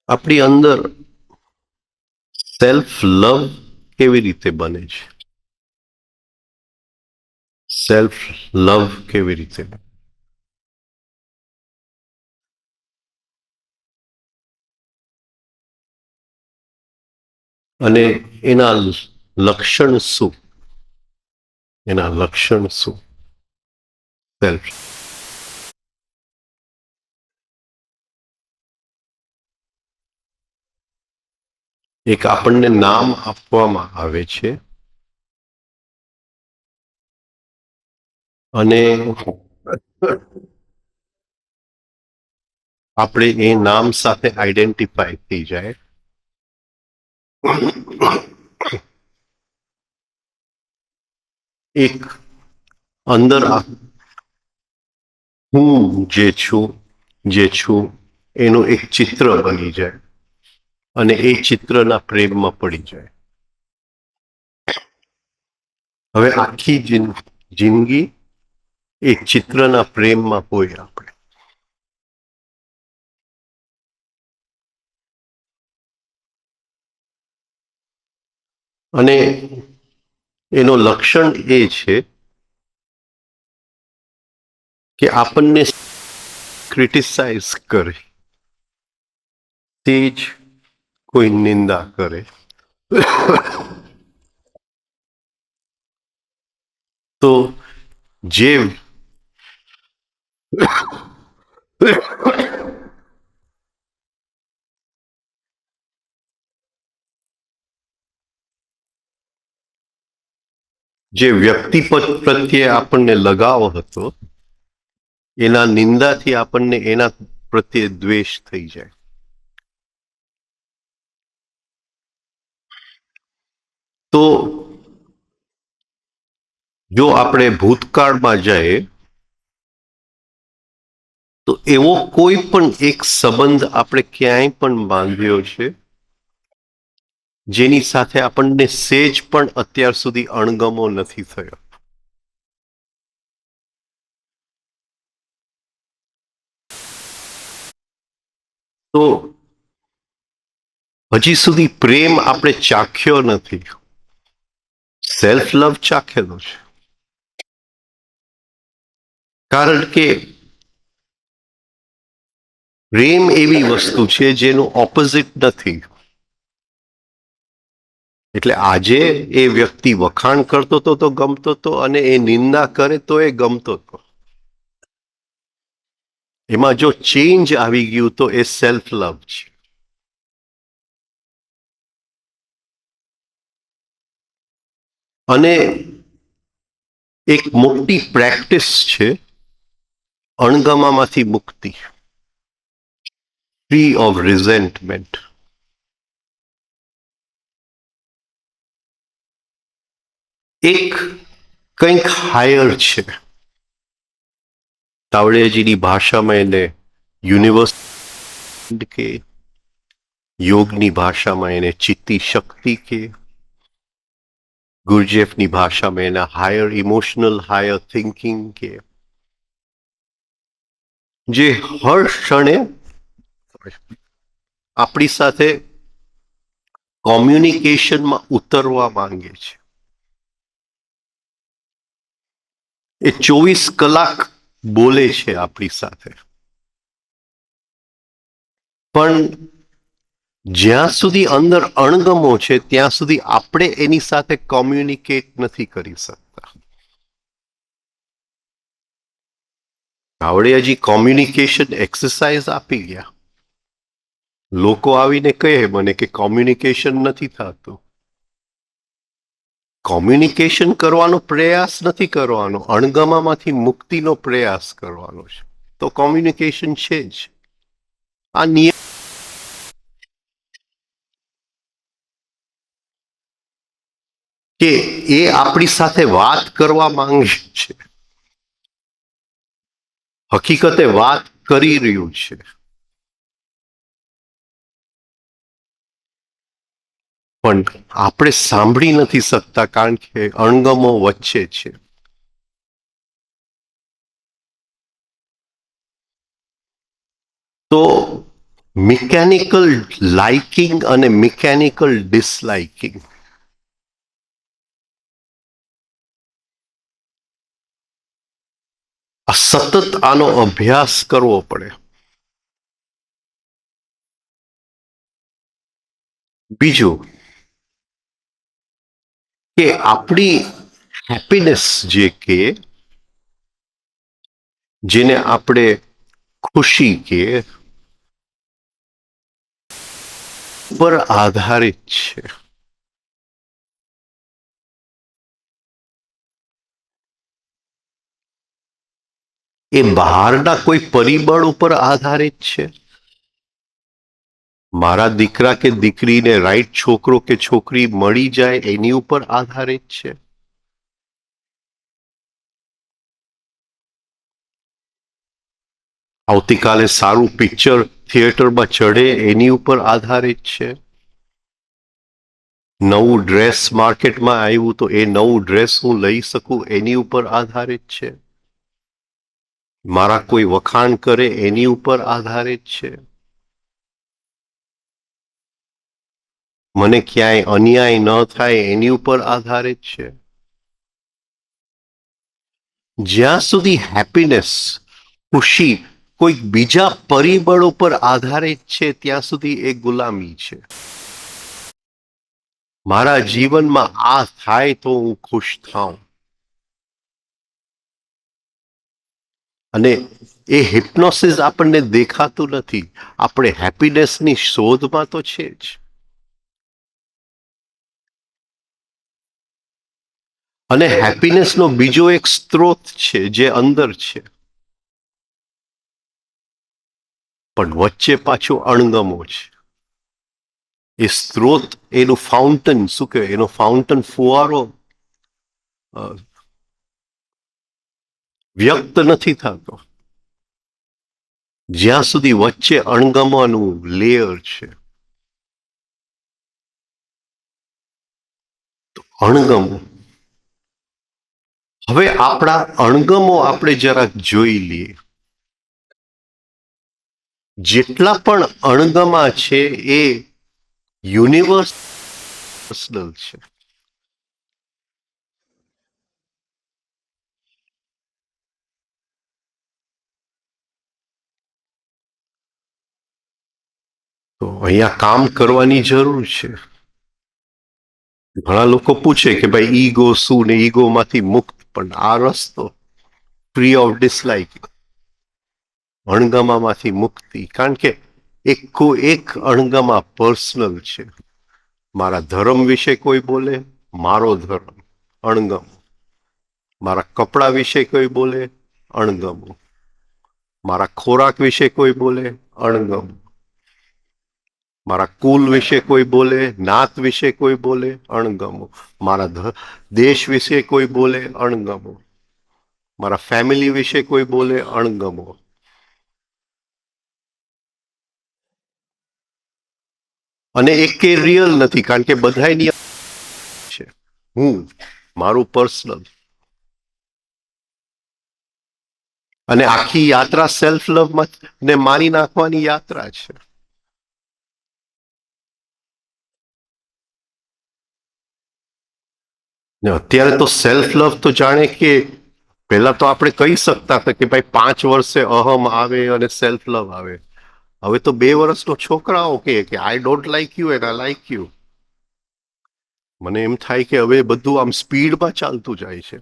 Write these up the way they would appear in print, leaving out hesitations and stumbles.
આપણી અંદર self love કેવી રીતે બને છે? સેલ્ફ લવ કેવી રીતે? અને એના લક્ષણ શું? એના લક્ષણ શું? સેલ્ફ એક આપણને નામ આપવામાં આવે છે અને આપણે એ નામ સાથે આઈડેન્ટિફાય થઈ જાય. એક અંદર હું જે છું એનું એક ચિત્ર બની જાય અને એ ચિત્રના પ્રેમમાં પડી જાય. હવે આખી જિંદગી એ ચિત્રના પ્રેમમાં હોય આપણે. અને એનો લક્ષણ એ છે કે આપણને ક્રિટિસાઇઝ કરે, તે જ કોઈ નિંદા કરે તો જે જે વ્યક્તિ પ્રત્યે આપણને લગાવ હતો એના નિંદાથી આપણને એના પ્રત્યે દ્વેષ થઈ જાય. તો જો આપણે ભૂતકાળમાં જઈએ તો એવો કોઈ પણ એક સંબંધ આપણે ક્યાંય પણ બાંધ્યો છે જેની સાથે આપણને સેજ પણ અત્યાર સુધી અણગમો નથી થયો. તો હજી સુધી પ્રેમ આપણે ચાખ્યો નથી, સેલ્ફ લવ ચાખેલો છે. કારણ કે પ્રેમ એવી વસ્તુ છે જેનું ઓપોઝિટ નથી. એટલે આજે એ વ્યક્તિ વખાણ કરતો હતો તો ગમતો હતો અને એ નિંદા કરે તો એ ગમતો હતો. એમાં જો ચેન્જ આવી ગયું તો એ સેલ્ફ લવ છે. અને એક મોટી પ્રેક્ટિસ છે અણગમામાંથી મુક્તિ, ફ્રી ઓફ રિઝેન્ટમેન્ટ. એક કંઈક હાયર છે. તાવડેજીની ભાષામાં એને યુનિવર્સ કે, યોગની ભાષામાં એને ચિત્તી શક્તિ કે, ગુરજેફની ભાષામાં એના હાયર ઇમોશનલ હાયર થિંકિંગ કે, જે હર ક્ષણે આપણી સાથે કોમ્યુનિકેશનમાં ઉતરવા માંગે છે. એ 24 કલાક બોલે છે આપણી સાથે, પણ જ્યાં સુધી અંદર અણગમો છે ત્યાં સુધી આપણે એની સાથે કોમ્યુનિકેટ નથી કરી શકતા. આવડે હજી કોમ્યુનિકેશન એક્સરસાઇઝ આપી ગયા. લોકો આવીને કહે મને કે કોમ્યુનિકેશન નથી થતું. કોમ્યુનિકેશન કરવાનો પ્રયાસ નથી કરવાનો, અણગમામાંથી મુક્તિનો પ્રયાસ કરવાનો છે, તો કોમ્યુનિકેશન છે જ. આ નિયમ કે એ આપણી સાથે વાત કરવા માંગે છે, હકીકતે વાત કરી રહ્યું છે, પણ આપણે સાંભળી નથી શકતા કારણ કે અણગમો વચ્ચે છે. તો મિકેનિકલ લાઇકિંગ અને મિકેનિકલ ડિસલાઇકિંગ, સતત આનો અભ્યાસ કરવો પડે. બીજું કે આપણી હેપીનેસ જે કે જેને આપણે ખુશી કે પર આધારિત છે. એ બહારના કોઈ પરિબળ ઉપર આધારિત છે. મારા દીકરા કે દીકરીને રાઈટ છોકરો કે છોકરી મળી જાય એની ઉપર આધારિત છે. આવતીકાલે સારું પિક્ચર થિયેટરમાં ચડે એની ઉપર આધારિત છે. નવું ડ્રેસ માર્કેટમાં આવ્યું તો એ નવું ડ્રેસ હું લઈ શકું એની ઉપર આધારિત છે. મારા કોઈ વખાણ કરે એની ઉપર આધારિત છે. મને ક્યાંય અન્યાય ન થાય એની ઉપર આધારિત છે. જ્યાં સુધી હેપીનેસ, ખુશી કોઈક બીજા પરિબળો પર આધારિત છે ત્યાં સુધી એ ગુલામી છે. મારા જીવનમાં આ થાય તો હું ખુશ થાઉં, અને એ હિપ્નોસિસ આપણને દેખાતું નથી. આપણે હેપીનેસની શોધમાં તો છે જ. અને હેપીનેસનો બીજો એક સ્ત્રોત છે જે અંદર છે, પણ વચ્ચે પાછો અણગમો છે. એ સ્ત્રોત, એનું ફાઉન્ટન શું કહેવાય, એનો ફાઉન્ટન ફુવારો વ્યક્ત નથી થતો જ્યાં સુધી વચ્ચે અણગમાનું લેયર છે. અણગમો, હવે આપણા અણગમો આપણે જરાક જોઈ લઈએ. જેટલા પણ અણગમા છે એ યુનિવર્સલ છે. તો અહીંયા કામ કરવાની જરૂર છે. ઘણા લોકો પૂછે કે ભાઈ ઈગો શું ને ઈગોમાંથી મુક્ત, પણ આ રસ્તો ફ્રી ઓફ ડિસલાઇક, અણગમામાંથી મુક્તિ. કારણ કે એક અણગમા પર્સનલ છે. મારા ધર્મ વિશે કોઈ બોલે, મારો ધર્મ અણગમો. મારા કપડા વિશે કોઈ બોલે, અણગમો. મારા ખોરાક વિશે કોઈ બોલે, અણગમો. મારા કુલ વિશે કોઈ બોલે, નાત વિશે કોઈ બોલે, અણગમો. મારા દેશ વિશે કોઈ બોલે, અણગમો. મારા ફેમિલી વિશે કોઈ બોલે, અણગમો. અને એક એ રિયલ નથી, કારણ કે બધાની છે. હું મારું પર્સનલ, અને આખી યાત્રા સેલ્ફ લવમાં ને મારી નાખવાની યાત્રા છે. અત્યારે તો સેલ્ફ લવ તો જાણે કે પહેલા તો આપણે કહી શકતા હતા કે ભાઈ 5 વર્ષે અહમ આવે અને સેલ્ફ લવ આવે. હવે તો 2 વર્ષનો છોકરાઓ કે I don't like you and I like you. મને એમ થાય કે હવે બધું આમ સ્પીડમાં ચાલતું જાય છે.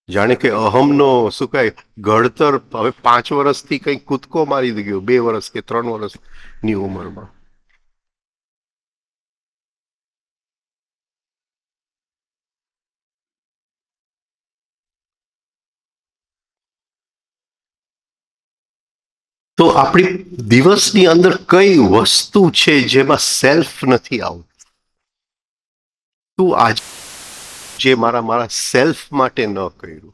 જાણે કે અહમનો શું કહે ઘડતર હવે 5 વર્ષથી કંઈક કૂદકો મારી ગયો, 2 વર્ષ કે 3 વર્ષની ઉંમરમાં. તો આપણી દિવસની અંદર કઈ વસ્તુ છે જેમાં સેલ્ફ નથી આવતું? તું આજ જે મારા સેલ્ફ માટે ન કર્યું.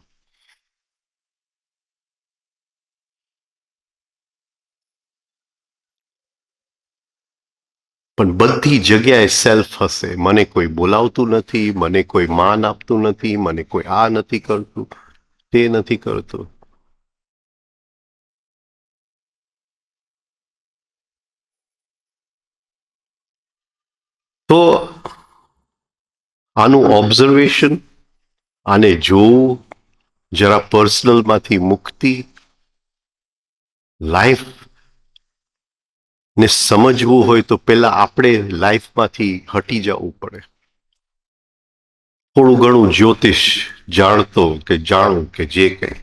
પણ બધી જગ્યાએ સેલ્ફ હશે. મને કોઈ બોલાવતું નથી, મને કોઈ માન આપતું નથી, મને કોઈ આ નથી કરતું, તે નથી કરતું. તો આનું ઓબ્ઝર્વેશન, આને જોવું, જરા પર્સનલમાંથી મુક્તિ, લાઈફ ને સમજવું હોય તો પેલા આપણે લાઈફમાંથી હટી જવું પડે. થોડું ઘણું જ્યોતિષ જાણતો કે જાણું કે જે કંઈ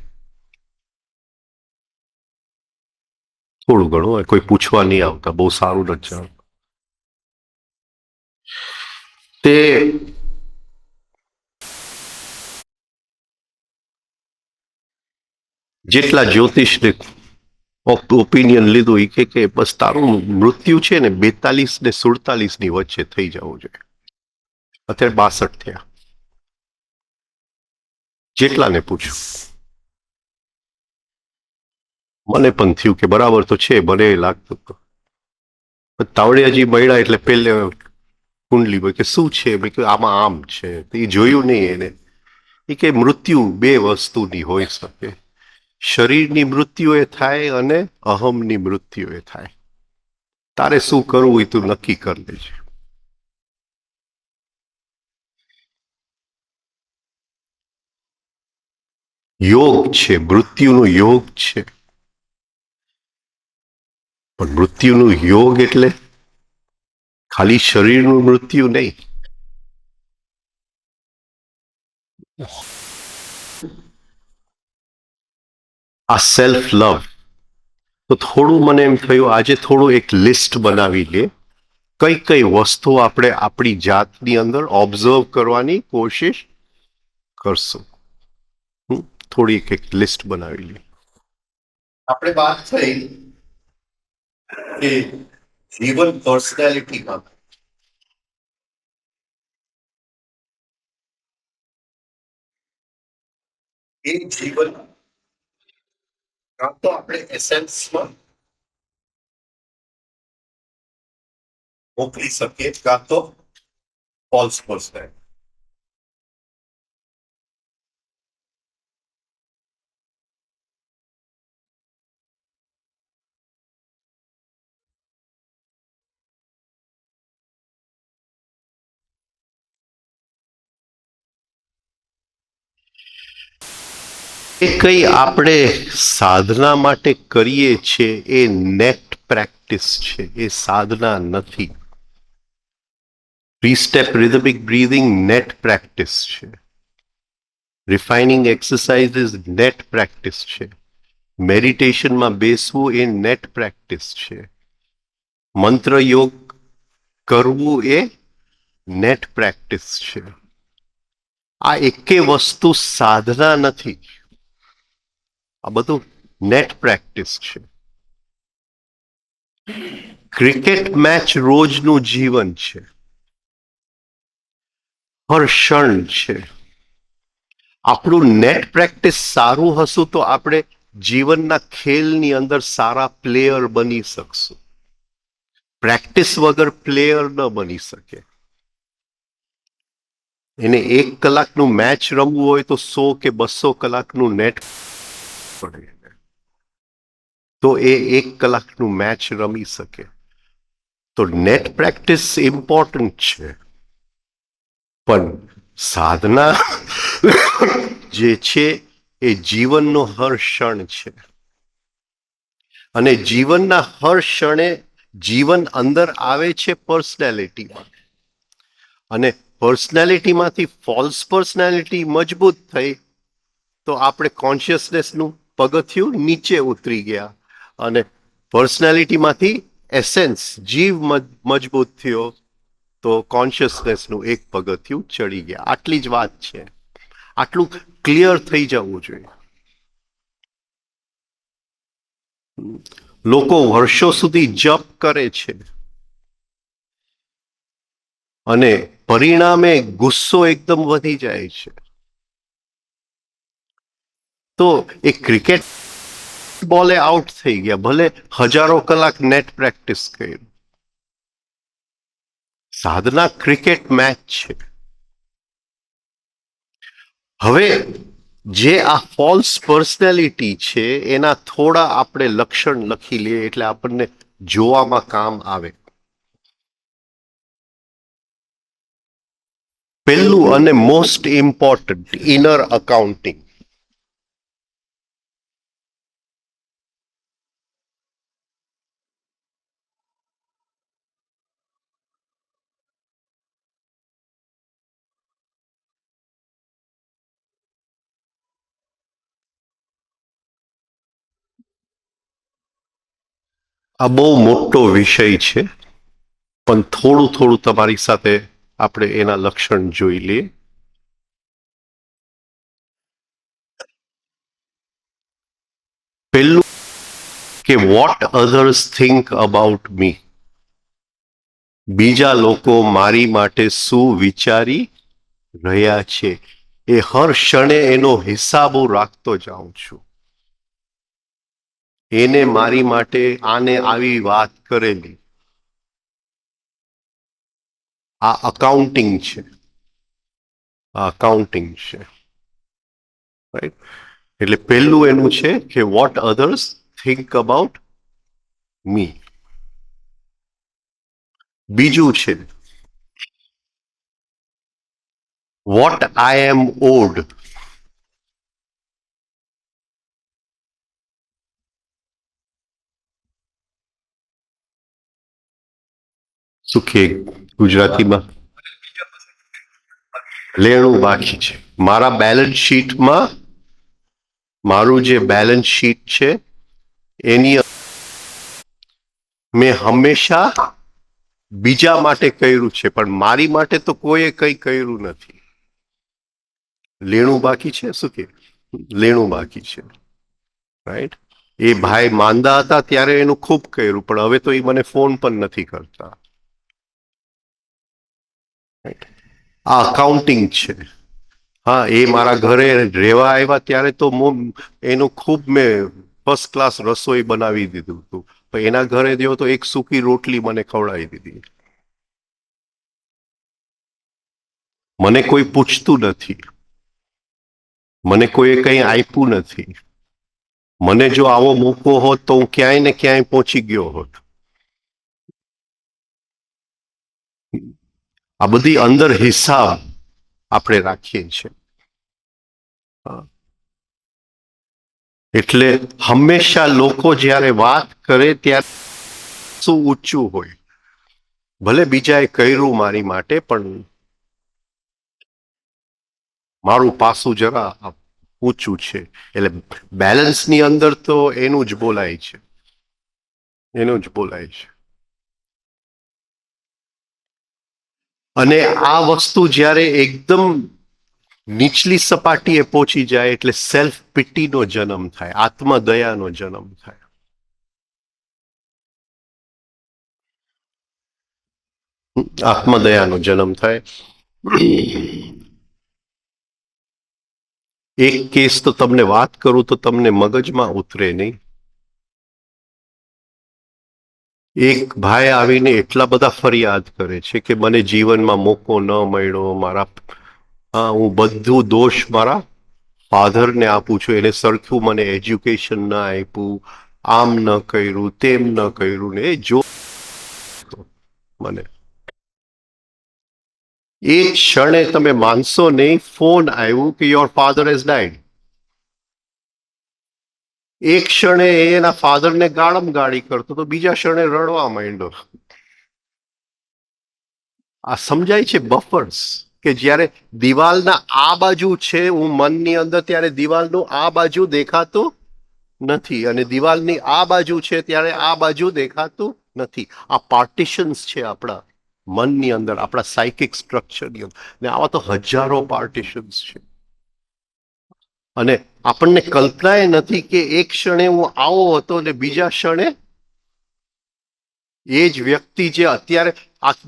થોડું ઘણું કોઈ પૂછવા નહીં આવતા, બહુ સારું નથી જાણતું. તે જેટલા જ્યોતિષને ઓપિનિયન લીધું એ કે બસ તારું મૃત્યુ છે ને 42 ને 47 ની વચ્ચે થઈ જવું જોઈએ. અત્યારે 62 થયા. જેટલાને પૂછ્યું મને પણ થયું કે બરાબર તો છે, મને લાગતું હતું. તાવડિયાજી મળ્યા એટલે પેલે કુંડલી કે શું છે, મેં કહ્યું આમાં આમ છે. એ જોયું નહીં એને. એ કે મૃત્યુ બે વસ્તુની હોઈ શકે. શરીરની મૃત્યુ એ થાય અને અહમની મૃત્યુ એ થાય. તારે શું કરવું એ તું નક્કી કરી લેજે. યોગ છે, મૃત્યુનું યોગ છે. પણ મૃત્યુનું યોગ એટલે ખાલી શરીરનું મૃત્યુ નહીં. આ સેલ્ફ લવ. તો થોડું મને એમ થયું આજે થોડું એક લિસ્ટ બનાવી લે. કઈ કઈ વસ્તુ આપણે આપણી જાતની અંદર ઓબ્ઝર્વ કરવાની કોશિશ કરશું. થોડી એક લિસ્ટ બનાવી લે. આપણે વાત થઈ કે જીવન પર્સનાલિટીમાં એ જીવન કાં તો આપણે એસેન્સમાં મોકલી શકીએ કાં તો ફોલ્સ પર્સનાલિટી. એ કઈ આપણે સાધના માટે કરીએ છીએ એ નેટ પ્રેક્ટિસ છે, એ સાધના નથી. 3 step rhythmic breathing net practice છે. રિફાઇનિંગ એક્સરસાઇઝીસ નેટ પ્રેક્ટિસ છે. મેડિટેશનમાં બેસવું એ નેટ પ્રેક્ટિસ છે. મંત્ર યોગ કરવું એ નેટ પ્રેક્ટિસ છે. આ એકે વસ્તુ સાધના નથી. આ બધું નેટ પ્રેક્ટિસ છે. ક્રિકેટ મેચ રોજનું જીવન છે. હર ક્ષણ છે. આપણું નેટ પ્રેક્ટિસ સારું હશું તો આપણે જીવનના ખેલની અંદર સારા પ્લેયર બની શકશું. પ્રેક્ટિસ વગર પ્લેયર ન બની શકે. એને 1 કલાકનું મેચ રમવું હોય તો 100 કે 200 કલાકનું નેટ પડે તો એ 1 કલાકનું મેચ રમી શકે. તો નેટ પ્રેક્ટિસ ઇમ્પોર્ટન્ટ છે. પણ સાધના જે છે એ જીવનનો હર ક્ષણ છે. અને જીવનના હર ક્ષણે જીવન અંદર આવે છે પર્સનાલિટીમાં. અને પર્સનાલિટીમાંથી ફોલ્સ પર્સનાલિટી મજબૂત થઈ તો આપણે કોન્શિયસનેસનું પગથિયું નીચે ઉતરી ગયા. અને પર્સનાલિટીમાંથી એસેન્સ જીવ મજબૂત થયો તો કોન્શિયસનેસનું એક પગથિયું ચડી ગયા. આટલી જ વાત છે. આટલું ક્લિયર થઈ જવું જોઈએ. લોકો વર્ષો સુધી જપ કરે છે અને પરિણામે ગુસ્સો એકદમ વધી જાય છે. તો એ ક્રિકેટ બોલે આઉટ થઈ ગયા, ભલે હજારો કલાક નેટ પ્રેક્ટિસ કર્યું. સાધના ક્રિકેટ મેચ છે. હવે જે આ ફોલ્સ પર્સનાલિટી છે એના થોડા આપણે લક્ષણ લખી લઈએ એટલે આપણને જોવામાં કામ આવે. પહેલું અને મોસ્ટ ઇમ્પોર્ટન્ટ, ઇનર અકાઉન્ટિંગ. આ બહુ મોટો વિષય છે, પણ થોડું થોડું તમારી સાથે આપણે એના લક્ષણ જોઈ લઈએ. પહેલું કે what others think about me. બીજા લોકો મારી માટે શું વિચારી રહ્યા છે એ હર ક્ષણે એનો હિસાબો રાખતો જાઉં છું. એને મારી માટે આને આવી વાત કરેલી, આ અકાઉન્ટિંગ છે. આ અકાઉન્ટિંગ છે, રાઈટ? એટલે પહેલું એનું છે કે what others think about me. બીજું છે વોટ આઈ એમ ઓડ. શું કે ગુજરાતીમાં? લેણું બાકી છે. મારા બેલેન્સ શીટમાં, મારું જે બેલેન્સ શીટ છે એની મેં હંમેશા બીજા માટે કર્યું છે, પણ મારી માટે તો કોઈએ કંઈ કર્યું નથી. લેણું બાકી છે. શું કે લેણું બાકી છે, રાઈટ? એ ભાઈ માંદા હતા ત્યારે એનું ખૂબ કર્યું, પણ હવે તો એ મને ફોન પણ નથી કરતા. આ અકાઉન્ટિંગ છે. હા, એ મારા ઘરે રહેવા આવ્યા ત્યારે તો એનું ખૂબ મેં ફર્સ્ટ ક્લાસ રસોઈ બનાવી દીધું હતું, પણ એના ઘરે ગયો તો એક સૂકી રોટલી મને ખવડાવી દીધી. મને કોઈ પૂછતું નથી, મને કોઈએ કંઈ આપ્યું નથી. મને જો આવો મોકો હોત તો હું ક્યાંય ને ક્યાંય પહોંચી ગયો હોત. આ બધી અંદર હિસાબ આપણે રાખીએ છીએ. એટલે હંમેશા લોકો જ્યારે વાત કરે ત્યારે શું ઊંચું હોય, ભલે બીજાએ કર્યું મારી માટે, પણ મારું પાસું જરા ઊંચું છે. એટલે બેલેન્સની અંદર તો એનું જ બોલાય છે, એનું જ બોલાય છે. અને આ વસ્તુ જ્યારે એકદમ નીચલી સપાટીએ પહોંચી જાય એટલે સેલ્ફ પિટીનો જન્મ થાય, આત્મદયાનો જન્મ થાય. આત્મદયાનો જન્મ થાય. એક કેસ તો તમને વાત કરું તો તમને મગજમાં ઉતરે નહીં. એક ભાઈ આવીને એટલા બધા ફરિયાદ કરે છે કે મને જીવનમાં મોકો ન મળ્યો, હું બધું દોષ મારા ફાધરને આપું છું, એને સરખું મને એજ્યુકેશન ન આપ્યું, આમ ન કર્યું, તેમ ન કર્યું. ને એ જો મને એ ક્ષણે તમે માનશો નહીં, ફોન આવ્યું કે યોર ફાધર હેઝ ડાઈડ. એક ક્ષણે એના ફાધરને ગાળમ ગાળી કરતો તો બીજા ક્ષણે રડવા માંડ્યો. આ સમજાય છે બફર્સ, કે જ્યારે દિવાલના આ બાજુ છે હું મનની અંદર, ત્યારે દિવાલનું આ બાજુ દેખાતું નથી, અને દિવાલની આ બાજુ છે ત્યારે આ બાજુ દેખાતું નથી. આ પાર્ટીશન્સ છે આપણા મનની અંદર, આપણા સાયકિક સ્ટ્રક્ચરની અંદર, ને આવા તો હજારો પાર્ટીશન્સ છે. અને આપણને કલ્પના નથી કે એક ક્ષણે હું આવો હતો અને બીજા ક્ષણે એ જ વ્યક્તિ જે અત્યારે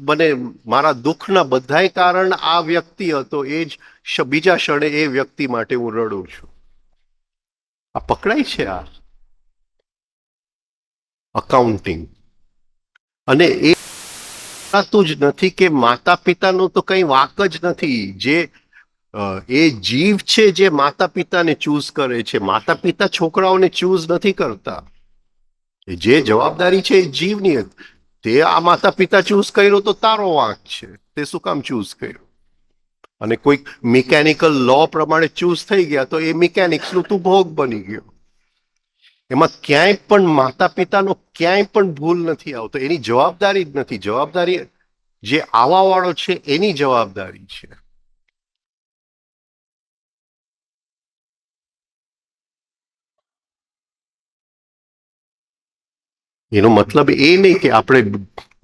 મને મારા દુઃખના બધાય કારણ આ વ્યક્તિ હતો, એ જ બીજા ક્ષણે એ વ્યક્તિ માટે હું રડું છું. આ પકડાય છે આ અકાઉન્ટિંગ. અને એ જ નથી કે માતા પિતાનો તો કઈ વાક જ નથી. જે એ જીવ છે જે માતા પિતાને ચૂઝ કરે છે. માતા પિતા છોકરાઓને ચૂઝ નથી કરતા. જે જવાબદારી છે એ જીવની. તે આ માતા પિતા ચૂઝ કર્યો તો તારો વાંક છે. તે શું કામ ચૂઝ કર્યો? અને કોઈક મિકેનિકલ લો પ્રમાણે ચૂઝ થઈ ગયા તો એ મિકેનિક્સનું તું ભોગ બની ગયો. એમાં ક્યાંય પણ માતા પિતાનો ક્યાંય પણ ભૂલ નથી આવતો. એની જવાબદારી જ નથી. જવાબદારી જે આવા વાળો છે એની જવાબદારી છે. એનો મતલબ એ નહીં કે આપણે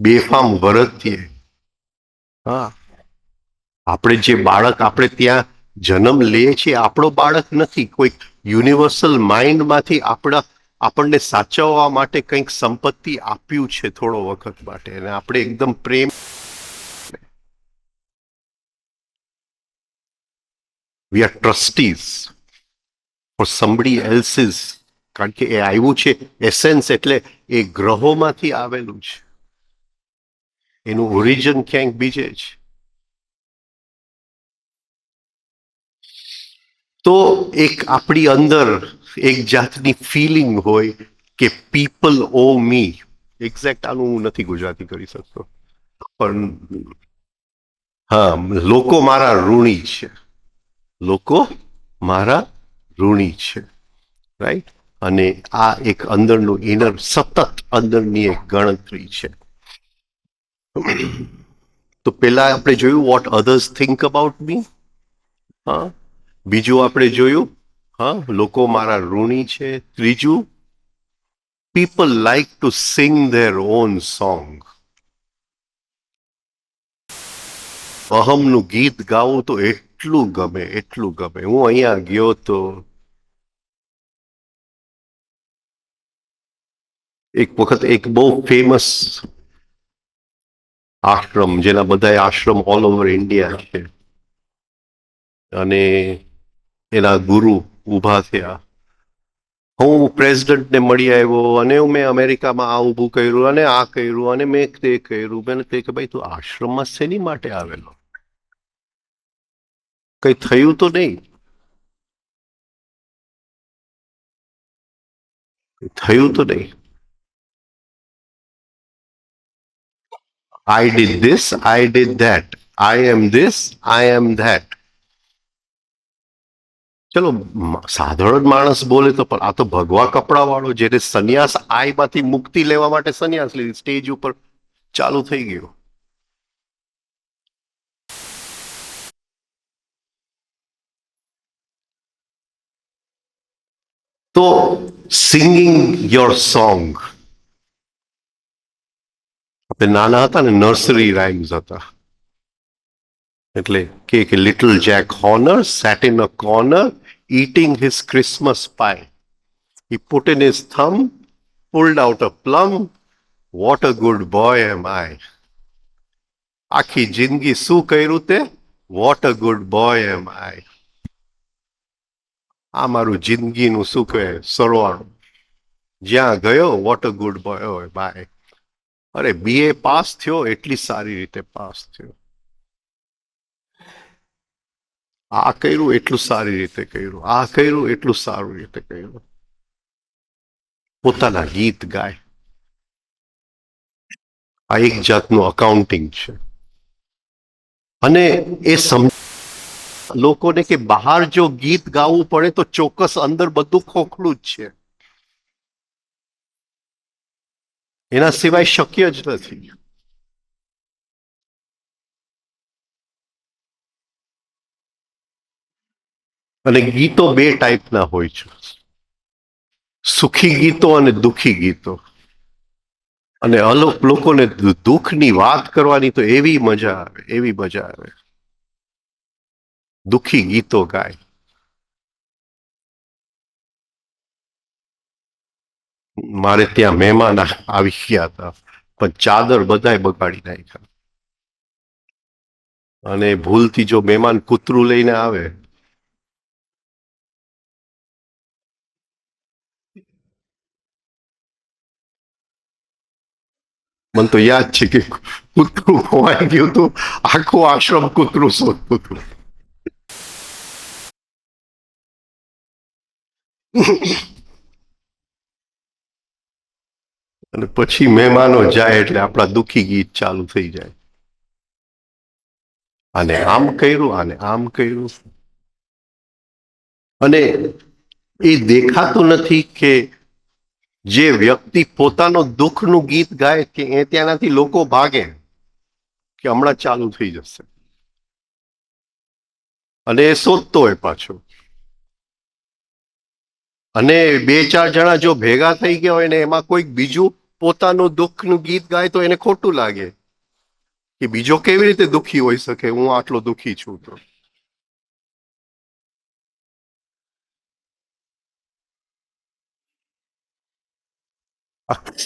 બેફામ વર્તીએ. હા, આપણે જે બાળક આપણે ત્યાં જન્મ લઈએ છીએ આપણો બાળક નથી. કોઈક યુનિવર્સલ માઇન્ડમાંથી આપણને સાચવવા માટે કંઈક સંપત્તિ આપ્યું છે થોડો વખત માટે, અને આપણે એકદમ પ્રેમ. We are trustees for somebody else's. કારણ કે એ આવ્યું છે એસેન્સ, એટલે એ ગ્રહોમાંથી આવેલું છે. એનું ઓરિજિન ક્યાંક બીજે છે. તો એક આપણી અંદર એક જાતની ફિલિંગ હોય કે પીપલ ઓ મી. એક્ઝેક્ટ આનું હું નથી ગુજરાતી કરી શકતો, પણ હા, લોકો મારા ઋણી છે. લોકો મારા ઋણી છે, રાઈટ. અને આ એક અંદરનું ઇનર સતત અંદરની એક ગણતરી છે. તો પેલા આપણે જોયું what others think about me. હા, બીજું આપણે જોયું હા લોકો મારા ઋણી છે. ત્રીજું, people like to sing their own song. અહમનું ગીત ગાવું તો એટલું ગમે, એટલું ગમે. હું અહીંયા ગયો તો એક વખત એક બહુ ફેમસ આશ્રમ, જેના બધા આશ્રમ ઓલ ઓવર ઇન્ડિયા છે, અને એના ગુરુ ઊભા થયા. હું પ્રેસિડેન્ટને મળી આવ્યો, અને મેં અમેરિકામાં આ ઊભું કર્યું, અને આ કર્યું, અને મેં તે કર્યું. મેં તે કે ભાઈ તું આશ્રમમાં શેની માટે આવેલો? કઈ થયું તો નહીં? થયું તો નહીં. I did this, I did that. I am this, I am that. ચલો સાધારણ માણસ બોલે તો, પણ આ તો ભગવા કપડા વાળો, જેને સંન્યાસ આયમાંથી મુક્તિ લેવા માટે સંન્યાસ લીધી, સ્ટેજ ઉપર ચાલુ થઈ ગયો. તો સિંગિંગ યોર સોંગ. આપણે નાના હતા ને, નર્સરી રાઇમ્સ હતા. એટલે કે little Jack owner sat in a corner eating his Christmas pie. He put in his thumb, pulled out a plum. What a good boy am I. આખી જિંદગી શું કર્યું તે? What a good boy am I. આ મારું જિંદગીનું શું કહે સરવાળું. જ્યાં ગયો વોટ અ ગુડ બોય હોય બાય. અરે બીએ પાસ થયો, એટલી સારી રીતે પાસ થયો. આ કર્યું એટલું સારી રીતે કર્યું, આ કર્યું એટલું સારી રીતે કર્યું. પોતાના ગીત ગાય. આ એક જાતનું અકાઉન્ટિંગ છે. અને એ લોકોને કે બહાર જો ગીત ગાવું પડે તો ચોક્કસ અંદર બધું ખોખલું જ છે, એના સિવાય શક્ય જ નથી. અને ગીતો બે ટાઈપના હોય છે, સુખી ગીતો અને દુખી ગીતો. અને લોકોને દુઃખની વાત કરવાની તો એવી મજા આવે, એવી મજા આવે. દુખી ગીતો ગાય. મારે ત્યાં મહેમાન આવી ગયા હતા, પણ ચાદર બધાય બગાડી નાખ્યા. અને ભૂલથી જો મહેમાન કૂતરું લઈને આવે, મને તો યાદ છે કે કૂતરું ખોવાઈ ગયું હતું, આખો આશ્રમ કૂતરું શોધતું હતું. અને પછી મહેમાનો જાય એટલે આપણા દુઃખી ગીત ચાલુ થઈ જાય. અને આમ કર્યું, અને આમ કર્યું. અને એ દેખાતું નથી કે જે વ્યક્તિ પોતાનો દુઃખનું ગીત ગાય કે એ ત્યાંનાથી લોકો ભાગે કે હમણાં ચાલુ થઈ જશે. અને એ શોધતો હોય પાછો. અને બે ચાર જણા જો ભેગા થઈ ગયા હોય ને એમાં કોઈક બીજું પોતાનું દુઃખનું ગીત ગાય તો એને ખોટું લાગે કે બીજો કેવી રીતે દુઃખી હોઈ શકે, હું આટલો દુઃખી છું. તો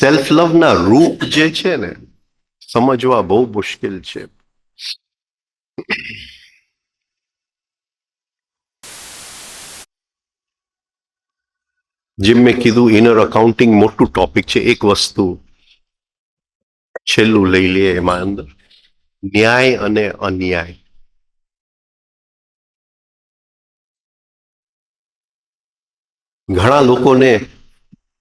સેલ્ફ લવ ના રૂપ જે છે ને સમજવા બહુ મુશ્કેલ છે. જેમ મેં કીધું, ઇનર અકાઉન્ટિંગ મોટું ટોપિક છે. એક વસ્તુ છેલ્લું લઈ લે એમાં અંદર, ન્યાય અને અન્યાય. ઘણા લોકોને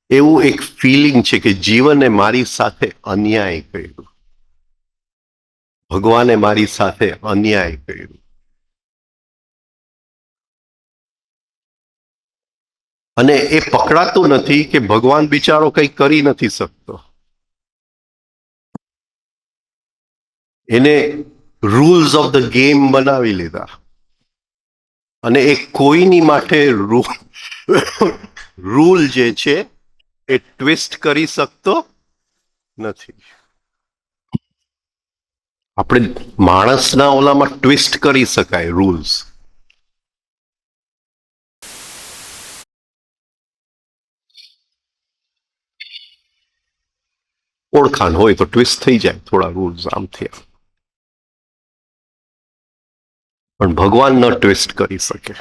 એવું એક ફિલિંગ છે કે જીવને મારી સાથે અન્યાય કર્યું, ભગવાને મારી સાથે અન્યાય કર્યું. અને એ પકડાતું નથી કે ભગવાન બિચારો કંઈ કરી નથી શકતો. એને રૂલ્સ ઓફ ધ ગેમ બનાવી લીધા. અને એ કોઈની માટે રૂલ જે છે એ ટ્વિસ્ટ કરી શકતો નથી. આપણે માણસના ઓલામાં ટ્વિસ્ટ કરી શકાય રૂલ્સ. ઓળખાણ હોય તો ટ્વિસ્ટ થઈ જાય થોડા રૂલ્સ આમથી. પણ ભગવાન ન ટ્વિસ્ટ કરી શકે.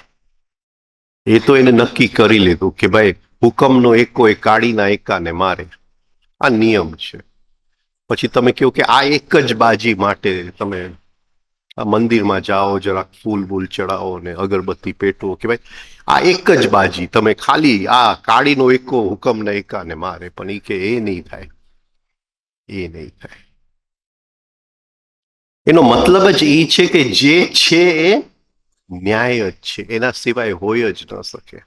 એ તો એને નક્કી કરી લીધું કે ભાઈ હુકમનો એકો એ કાળીના એકાને મારે, આ નિયમ છે. પછી તમે કહો કે આ એક જ બાજી માટે તમે આ મંદિરમાં જાઓ, જરાક ફૂલ બૂલ ચડાવો ને અગરબત્તી પેટવો કે ભાઈ આ એક જ બાજી, તમે ખાલી આ કાળીનો એકો હુકમના એકાને મારે. પણ એ કે એ નહીં થાય, એ નહીં થાય. એનો મતલબ જ એ છે કે જે છે એ ન્યાય જ છે, એના સિવાય હોય જ ન શકે.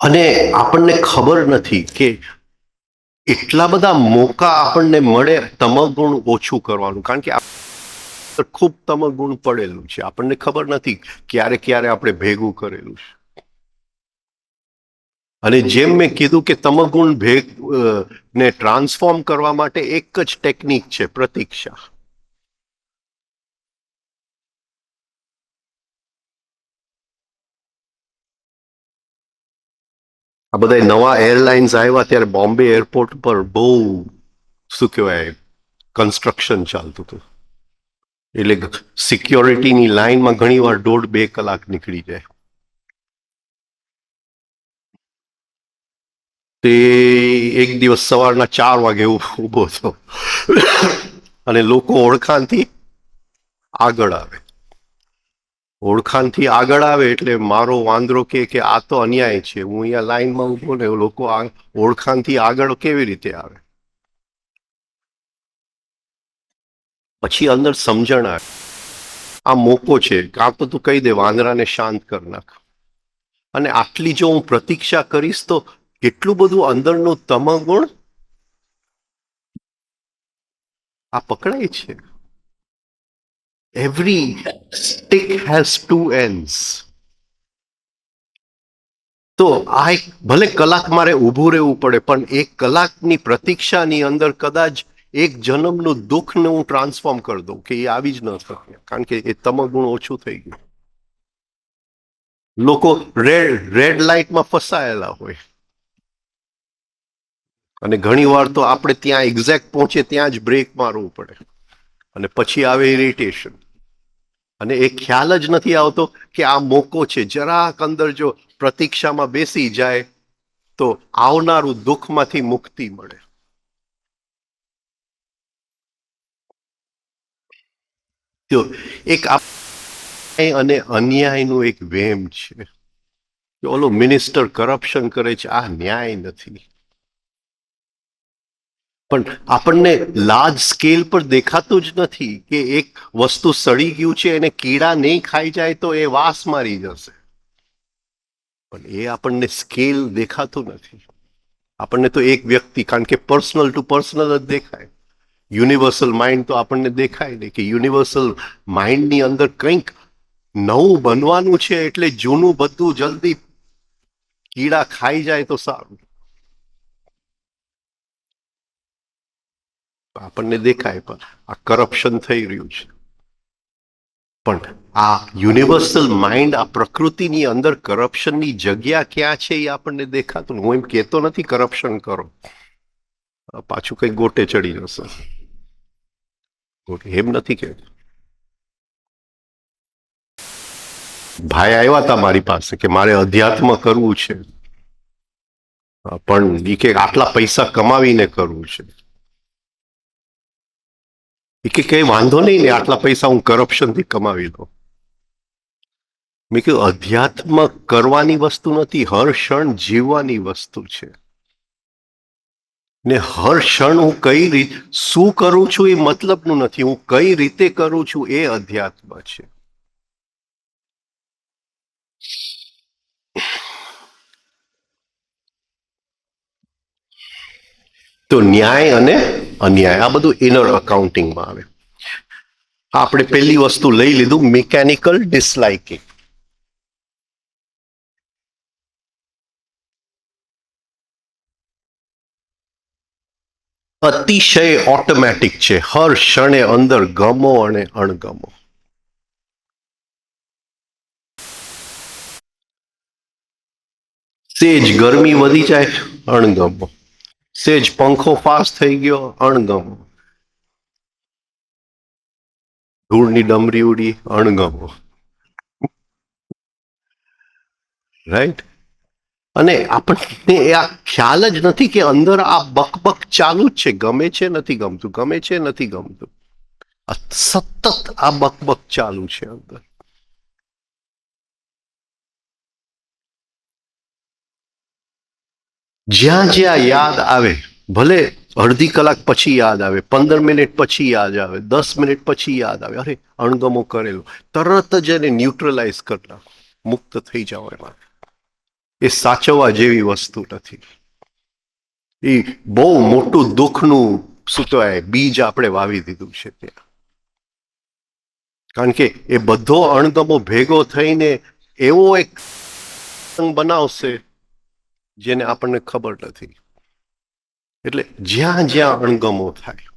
અને આપણને ખબર નથી કે એટલા બધા મોકા આપણને મળે તમગુણ ઓછું કરવાનું, કારણ કે ખૂબ તમગુણ પડેલું છે. આપણને ખબર નથી ક્યારે ક્યારે આપણે ભેગું કરેલું છે. અને જેમ મેં કીધું કે તમગુણ ને ટ્રાન્સફોર્મ કરવા માટે એક જ ટેકનિક છે, પ્રતીક્ષા. આ બધા નવા એરલાઇન્સ આવ્યા ત્યારે બોમ્બે એરપોર્ટ પર બહુ શું કહેવાય કન્સ્ટ્રક્શન ચાલતું હતું. એટલે સિક્યોરિટીની લાઈનમાં ઘણી વાર 1.5-2 કલાક નીકળી જાય. તે એક દિવસ સવારના 4 વાગે ઊભો હતો અને લોકો ઓળખાણથી આગળ આવે. ઓળખાણથી આગળ આવે એટલે મારો વાંદરો કે આ તો અન્યાય છે, હું અહીંયા લાઈનમાં ઊભો ને લોકો ઓળખાણથી આગળ કેવી રીતે આવે. પછી અંદર સમજણ આવે આ મોકો છે, કાં તો તું કહી દે વાંદરાને શાંત કર નાખ. અને આટલી જો હું પ્રતીક્ષા કરીશ તો કેટલું બધું અંદરનું તમગુણ આ પકડાય છે. Every stick has 2 ends. તો આ એક ભલે કલાક મારે ઊભું રહેવું પડે, પણ એક કલાકની પ્રતીક્ષાની અંદર કદાચ એક જન્મનું દુઃખને હું ટ્રાન્સફોર્મ કરી દઉં કે એ આવી જ ન શકે, કારણ કે એ તમગુણ ઓછું થઈ ગયું. લોકો રેડ લાઇટમાં ફસાયેલા હોય અને ઘણી વાર તો આપણે ત્યાં એક્ઝેક્ટ પહોંચે ત્યાં જ બ્રેક મારવું પડે અને પછી આવે ઇરિટેશન. અને એ ખ્યાલ જ નથી આવતો કે આ મોકો છે, જરાક અંદર જો પ્રતીક્ષામાં બેસી જાય તો આવનારું દુઃખમાંથી મુક્તિ મળે. તો એક અને અન્યાયનું એક વેમ છે. ઓલો મિનિસ્ટર કરપ્શન કરે છે, આ ન્યાય નથી. પણ આપણને લાર્જ સ્કેલ પર દેખાતું જ નથી કે એક વસ્તુ સડી ગયું છે એને કીડા નહીં ખાઈ જાય તો એ વાસ મારી જશે, પણ એ આપણને સ્કેલ દેખાતું નથી. આપણને તો એક વ્યક્તિ, કારણ કે પર્સનલ ટુ પર્સનલ જ દેખાય. યુનિવર્સલ માઇન્ડ તો આપણને દેખાય નહીં કે યુનિવર્સલ માઇન્ડની અંદર કંઈક નવું બનવાનું છે, એટલે જૂનું બધું જલ્દી કીડા ખાઈ જાય તો સારું. આપણને દેખાય પણ આ કરપ્શન થઈ રહ્યું છે. પણ આ યુનિવર્સલ માઇન્ડ, આ પ્રકૃતિની અંદર કરપ્શનની જગ્યા ક્યાં છે એ આપણને દેખાતું. હું એમ કહેતો નથી કરપ્શન કરો, પાછું કઈ ગોટે ચડી જશે. એમ નથી કહેતો. ભાઈ આવ્યા હતા મારી પાસે કે મારે અધ્યાત્મ કરવું છે, પણ એ કે આટલા પૈસા કમાવીને કરવું છે. એ કે કઈ વાંધો નહીં ને, આટલા પૈસા હું કરપ્શનથી કમાવી લઉં. મેં કહ્યું અધ્યાત્મ કરવાની વસ્તુ નથી, હર ક્ષણ જીવવાની વસ્તુ છે. ને હર ક્ષણ હું કઈ રીતે શું કરું છું એ મતલબનું નથી, હું કઈ રીતે કરું છું એ અધ્યાત્મ છે. તો ન્યાય અને અન્યાય આ બધું ઇનર અકાઉન્ટિંગમાં આવે. આપણે પહેલી વસ્તુ લઈ લીધું, મિકેનિકલ ડિસલાઇકિંગ. અતિશય ઓટોમેટિક છે, હર ક્ષણે અંદર ગમો અને અણગમો. સેજ ગરમી વધી જાય, અણગમો. સેજ પંખો ફાસ્ટ થઈ ગયો, અણગમો. ધૂળની ડમરી ઉડી, અણગમો. રાઈટ? અને આપણને આ ખ્યાલ જ નથી કે અંદર આ બકબક ચાલુ જ છે. ગમે છે, નથી ગમતું, ગમે છે, નથી ગમતું. સતત આ બકબક ચાલુ છે અંદર. જ્યાં જ્યાં યાદ આવે, ભલે અડધી કલાક પછી યાદ આવે, 15 મિનિટ પછી યાદ આવે, 10 મિનિટ પછી યાદ આવે, અરે અણગમો કરેલો, તરત જ એને ન્યુટ્રલાઇઝ કરી નાખો, મુક્ત થઈ જાઓ એમાં. એ સાચવવા જેવી વસ્તુ નથી. એ બહુ મોટું દુઃખનું શું કહેવાય બીજ આપણે વાવી દીધું છે ત્યાં. કારણ કે એ બધો અણગમો ભેગો થઈને એવો એક બનાવશે જેને આપણને ખબર નથી. એટલે જ્યાં જ્યાં અણગમો થાય,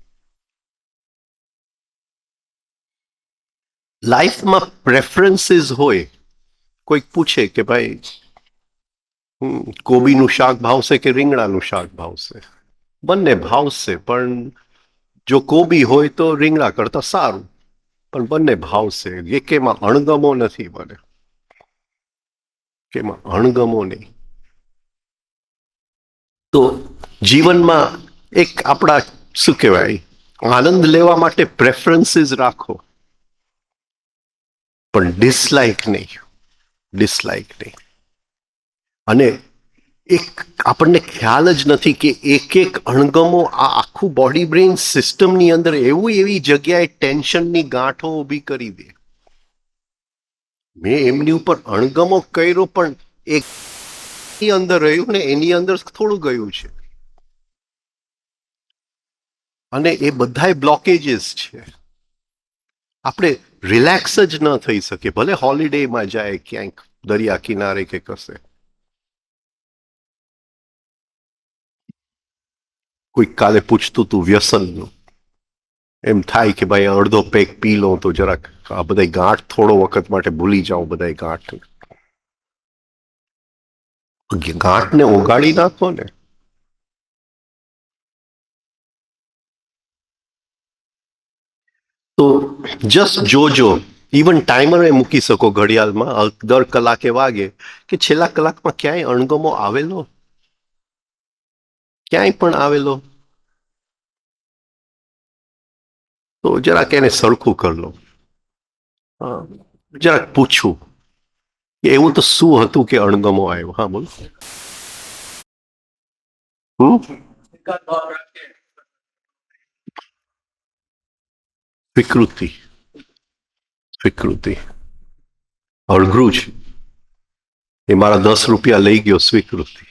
લાઈફમાં પ્રેફરન્સીસ હોય. કોઈક પૂછે કે ભાઈ કોબીનું શાક ભાવશે કે રીંગણાનું શાક ભાવશે? બંને ભાવશે, પણ જો કોબી હોય તો રીંગણા કરતા સારું, પણ બંને ભાવશે. એકેમાં અણગમો નથી બને, કેમાં અણગમો નહીં. તો જીવનમાં એક આપણા શું કહેવાય આનંદ લેવા માટે પ્રેફરન્સીસ રાખો, પણ ડિસલાઇક નહીં, ડિસલાઇક નહીં. અને એક આપણને ખ્યાલ જ નથી કે એક એક અણગમો આ આખું બોડી બ્રેઇન સિસ્ટમની અંદર એવી જગ્યાએ ટેન્શનની ગાંઠો ઊભી કરી દે. મેં એમની ઉપર અણગમો કર્યો, પણ એક અંદર રહ્યું ને એની અંદર થોડું ગયું છે, અને એ બધા બ્લોકેજીસ છે. આપણે રિલેક્સ જ ન થઈ શકે, ભલે હોલિડેમાં જાય ક્યાંક દરિયા કિનારે કે કશે. કોઈક કાલે પૂછતું તું વ્યસનનું, એમ થાય કે ભાઈ અડધો પેક પી લો તો જરાક આ બધા ગાંઠ થોડો વખત માટે ભૂલી જાઓ, બધા ગાંઠને ઓગાળી નાખો ને. તો જસ્ટ જોજો, ઇવન ટાઈમર એ મૂકી શકો ઘડિયાળમાં, દર કલાકે વાગે કે છેલ્લા કલાકમાં ક્યાંય અણગમો આવેલો, ક્યાંય પણ આવેલો તો જરાક એને સરખું કરી લો. જરાક પૂછું કે એવું તો શું હતું કે અણગમો આવ્યો. હા બોલો. સ્વીકૃતિ, સ્વીકૃતિ અઘરું છે. એ મારા 10 રૂપિયા લઈ ગયો, સ્વીકૃતિ.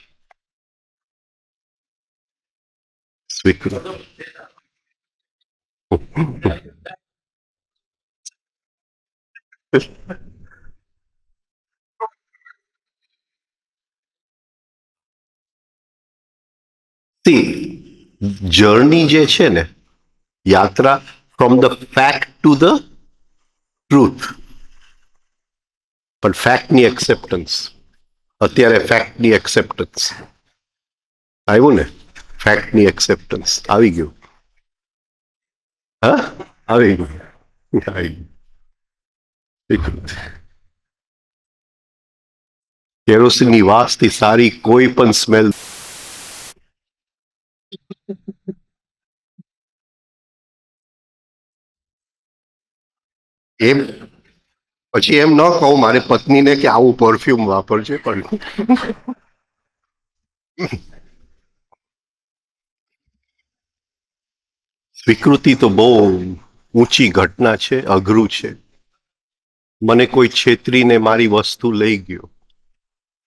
સ્વીકૃતિ. જર્ની જે છે ને, યાત્રા from the fact to the truth, પણ ફેક્ટની એક્સેપ્ટન્સ. અત્યારે ફેક્ટની એક્સેપ્ટન્સ આવ્યું ને, ફેક્ટની એક્સેપ્ટન્સ આવી ગયું. હા આવી ગયું, આવી ગયું. કેરોસીનની વાસથી સારી કોઈ પણ સ્મેલ. એમ પછી એમ ન કહું મારે પત્નીને કે આવું પરફ્યુમ વાપરજે, પણ સ્વીકૃતિ તો બહુ ઊંચી ઘટના છે, અઘરું છે. મને કોઈ છેતરીને મારી વસ્તુ લઈ ગયો,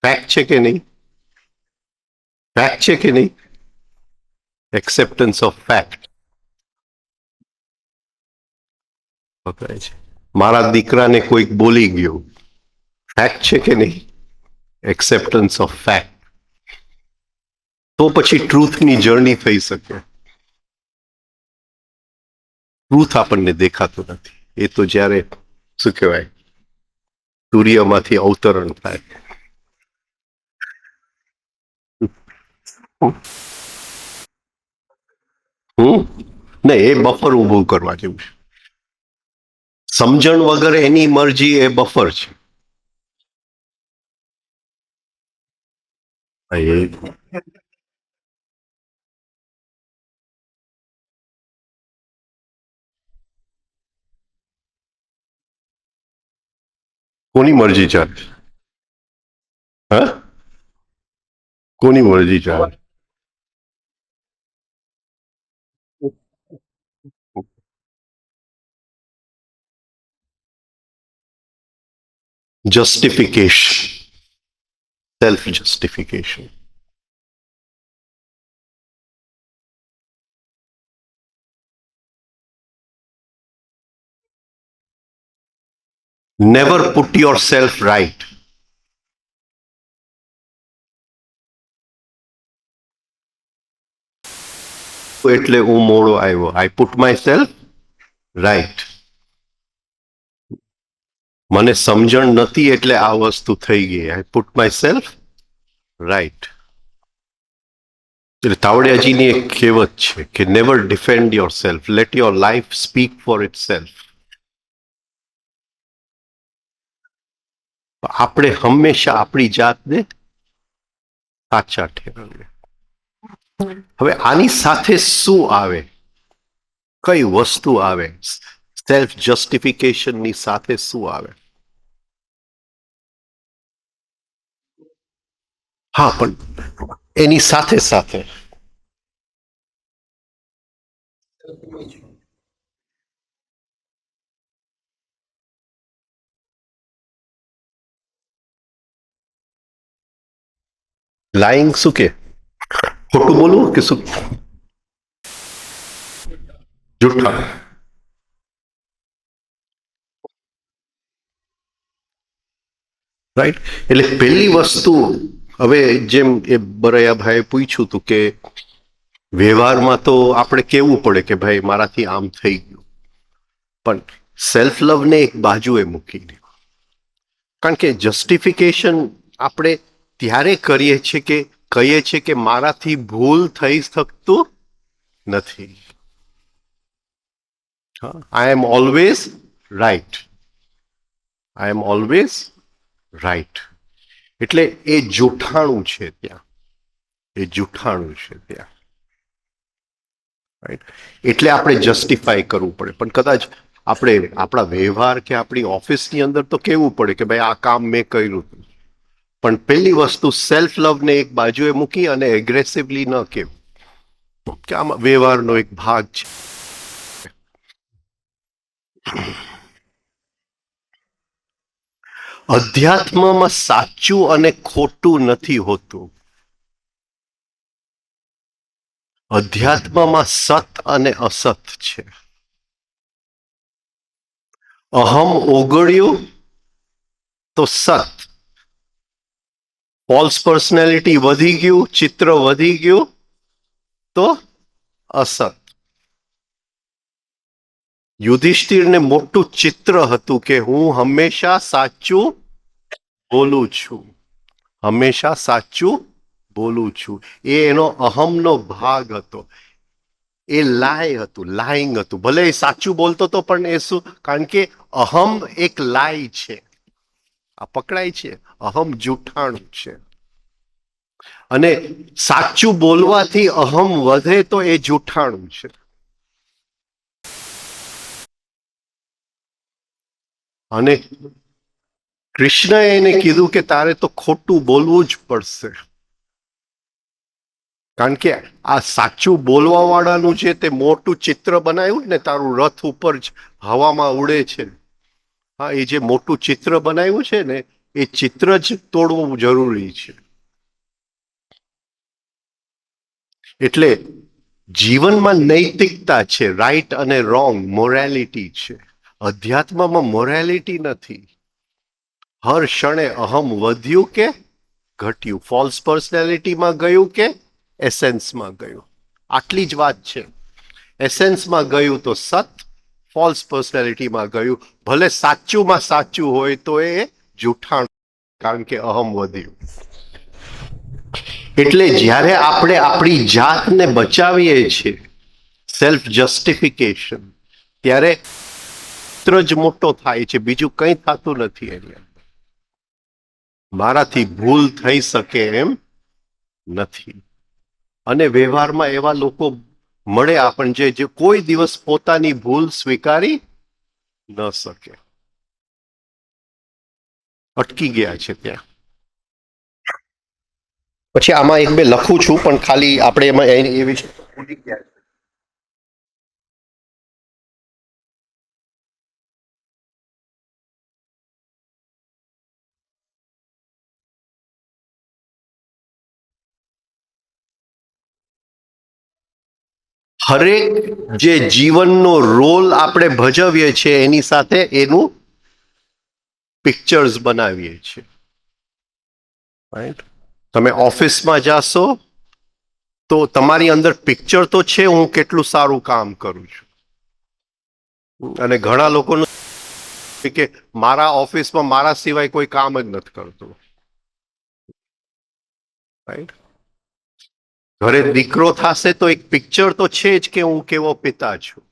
ફેક્ટ છે કે નહીં? ફેક્ટ છે કે નહીં? એક્સેપ્ટન્સ ઓફ ફેક્ટ પકડાય છે. મારા દીકરાને કોઈક બોલી ગયું, ફેક્ટ છે કે નહીં? Acceptance of fact. તો પછી ટ્રુથની જર્ની થઈ શકે. ટ્રુથ આપણને દેખાતું નથી, એ તો જ્યારે શું કહેવાય સૂર્યમાંથી અવતરણ થાય. ને એ બફર ઊભું કરવા જેવું છે. સમજણ વગર એની મરજી એ બફર છે. કોની મરજી ચાલે? હા, કોની મરજી ચાલે? Justification, self-justification. Never put yourself right. એટલે હું મોડો આવ્યો. I put myself right. મને સમજણ નથી એટલે આ વસ્તુ થઈ ગઈ. I put myself right. એટલે તાવડિયાજીની એક કહેવત છે કે never defend your self, late your life speak four it self. આપણે હંમેશા આપણી જાતને સાચા ઠેરવીએ. હવે આની સાથે શું આવે, કઈ વસ્તુ આવે? સેલ્ફ જસ્ટિફિકેશનની સાથે શું આવે? હા, પણ એની સાથે સાથે લાઈંગ શું કે ખોટું બોલવું કે શું? જૂઠા. રાઈટ. એટલે પહેલી વસ્તુ, હવે જેમ એ બરૈયાભાઈએ પૂછ્યું હતું કે વ્યવહારમાં તો આપણે કેવું પડે કે ભાઈ મારાથી આમ થઈ ગયું, પણ સેલ્ફ લવને એક બાજુએ મૂકી દો. કારણ કે જસ્ટિફિકેશન આપણે ત્યારે કરીએ છીએ કે કહીએ છીએ કે મારાથી ભૂલ થઈ શકતું નથી. I am always right. I am always right. એટલે એ જૂઠાણું છે ત્યાં. એ જૂઠાણું છે ત્યાં. રાઈટ. એટલે આપણે જસ્ટિફાય કરવું પડે. પણ કદાચ આપણે આપણા વ્યવહાર કે આપણી ઓફિસની અંદર તો કહેવું પડે કે ભાઈ આ કામ મેં કર્યું હતું. પણ પહેલી વસ્તુ સેલ્ફ લવને એક બાજુએ મૂકી અને એગ્રેસિવલી ન કહેવું કે આમાં વ્યવહારનો એક ભાગ છે. અધ્યાત્મમાં સાચું અને ખોટું નથી હોતું. અધ્યાત્મમાં સત અને અસત છે. અહમ ઓગળ્યું તો સત, ફોલ્સ પર્સનાલિટી વધી ગયું, ચિત્ર વધી ગયું તો અસત. યુધિષ્ઠિરને મોટું ચિત્ર હતું કે હું હંમેશા સાચું બોલું છું, હંમેશા સાચું બોલું છું. એ એનો અહમનો ભાગ હતો. એ લાય હતું, લાઈંગ હતું. ભલે એ સાચું બોલતો હતો પણ એ શું, કારણ કે અહમ એક લાય છે. આ પકડાય છે. અહમ જૂઠાણું છે. અને સાચું બોલવાથી અહમ વધે તો એ જૂઠાણું છે. અને કૃષ્ણએ એને કીધું કે તારે તો ખોટું બોલવું જ પડશે. કારણ કે આ સાચું બોલવા વાળાનું છે તે મોટું ચિત્ર બનાવ્યું ને, તારું રથ ઉપર જ હવામાં ઉડે છે. હા, એ જે મોટું ચિત્ર બનાવ્યું છે ને, એ ચિત્ર જ તોડવું જરૂરી છે. એટલે જીવનમાં નૈતિકતા છે, રાઈટ અને રોંગ, મોરાલિટી છે. અધ્યાત્મમાં મોરાલિટી નથી. હર ક્ષણે અહમ વધ્યું કે ઘટ્યું, ફોલ્સ પર્સનાલિટીમાં ગયું કે એસેન્સમાં ગયું, આટલી જ વાત છે. એસેન્સમાં ગયું તો સત, ફોલ્સ પર્સનાલિટીમાં ગયું. ભલે સાચુંમાં સાચું હોય તો એ જૂઠાણું, કારણ કે અહમ વધ્યું. એટલે જ્યારે આપણે આપણી જાતને બચાવીએ છીએ, સેલ્ફ જસ્ટિફિકેશન, ત્યારે ચિત્ર જ મોટો થાય છે, બીજું કંઈ થતું નથી. એટલે મારાથી ભૂલ થઈ શકે એમ નથી. અને વ્યવહારમાં એવા લોકો મળે આપણને જે કોઈ દિવસ પોતાની ભૂલ સ્વીકારી ન શકે, અટકી ગયા છે ત્યાં. પછી આમાં એક બે લખું છું પણ ખાલી આપણે એમાં એ વિશે ભૂલી ગયા છે. હરેક જે જીવનનો રોલ આપણે ભજવીએ છીએ એની સાથે એનું પિક્ચર્સ બનાવીએ છીએ. રાઈટ. તમે ઓફિસમાં જાશો તો તમારી અંદર પિક્ચર તો છે હું કેટલું સારું કામ કરું છું. અને ઘણા લોકોનું કે મારા ઓફિસમાં મારા સિવાય કોઈ કામ જ નથી કરતું. રાઈટ. ઘરે દીકરો થશે તો એક પિક્ચર તો છે જ કે હું કેવો પિતા છું.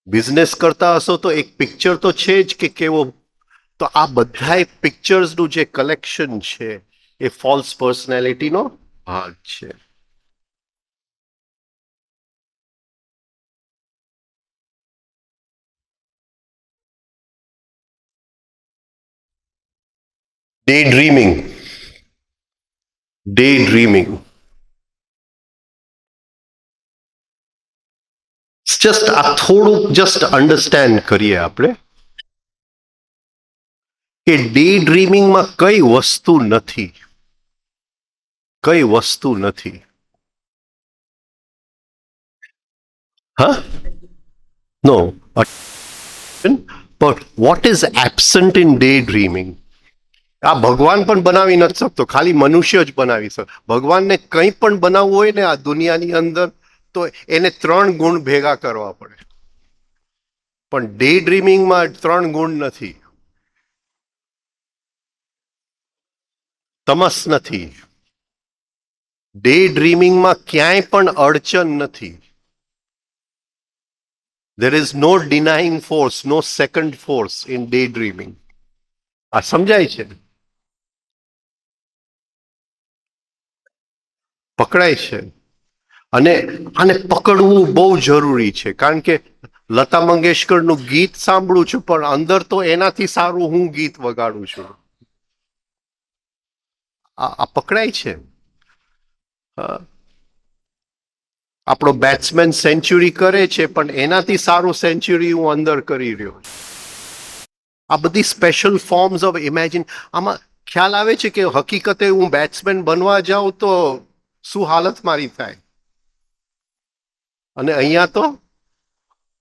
બિઝનેસ કરતા હશો તો એક પિક્ચર તો છે જ કે કેવો. તો આ બધા પિક્ચર્સનું જે કલેક્શન છે એ ફોલ્સ પર્સનાલિટીનો ભાગ છે. Day dreaming, day dreaming. Just આ થોડુંક જસ્ટ અન્ડરસ્ટેન્ડ કરીએ આપણે કે ડે ડ્રીમિંગમાં કઈ વસ્તુ નથી, કઈ વસ્તુ નથી. હા, નો, but what is absent in daydreaming? આ ભગવાન પણ બનાવી નથી શકતો, ખાલી મનુષ્ય જ બનાવી શકે. ભગવાનને કંઈ પણ બનાવવું હોય ને આ દુનિયાની અંદર તો એને 3 ગુણ ભેગા કરવા પડે. પણ ડે ડ્રીમિંગમાં 3 ગુણ નથી, તમસ નથી. ડે ડ્રીમિંગમાં ક્યાંય પણ અડચણ નથી. There is no denying force, no second force in daydreaming. આ સમજાય છે? પકડાય છે. અને આને પકડવું બહુ જરૂરી છે, કારણ કે લતા મંગેશકરનું ગીત સાંભળું છું પણ અંદર તો એનાથી સારું હું ગીત વગાડું છું. આ પકડાય છે. આપણો બેટ્સમેન સેન્ચુરી કરે છે પણ એનાથી સારું સેન્ચુરી હું અંદર કરી રહ્યો. આ બધી સ્પેશિયલ ફોર્મ્સ ઓફ ઇમેજિન. આમાં ખ્યાલ આવે છે કે હકીકતે હું બેટ્સમેન બનવા જાઉં તો શું હાલત મારી થાય, અને અહીંયા તો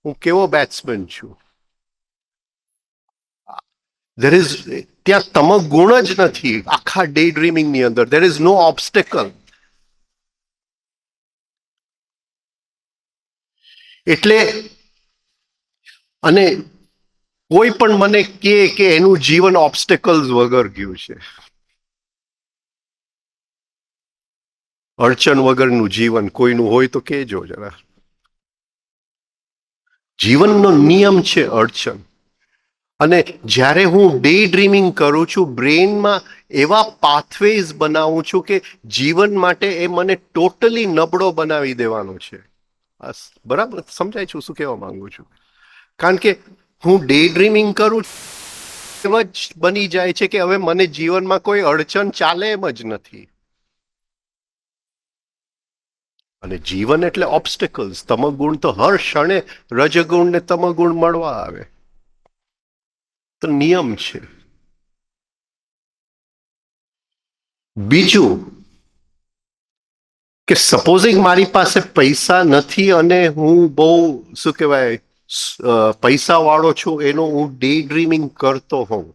હું કેવો બેટ્સમેન છું. there is ત્યાં તમક ગુણ જ નથી આખા ડે ડ્રીમિંગની અંદર. there is no obstacle. એટલે અને કોઈ પણ મને કે એનું જીવન ઓબ્સ્ટેકલ્સ વગર ગયું છે, અડચણ વગરનું જીવન કોઈનું હોય તો કેજો જરા. જીવનનો નિયમ છે અડચણ. અને જ્યારે હું ડે ડ્રીમિંગ કરું છું, બ્રેનમાં એવા પાથવેઝ બનાવું છું કે જીવન માટે એ મને ટોટલી નબળો બનાવી દેવાનો છે. બરાબર સમજાય છું શું કહેવા માંગુ છું? કારણ કે હું ડે ડ્રીમિંગ કરું એમ જ બની જાય છે કે હવે મને જીવનમાં કોઈ અડચણ ચાલે એમ જ નથી. અને જીવન એટલે ઓબ્સ્ટેકલ્સ. તમગુણ તો હર ક્ષણે રજગુણ ને તમગુણ મળવા આવે. તો નિયમ છે. બીજું કે સપોઝિંગ મારી પાસે પૈસા નથી અને હું બહુ શું કહેવાય પૈસા વાળો છું, એનો હું ડે ડ્રીમિંગ કરતો હોઉં,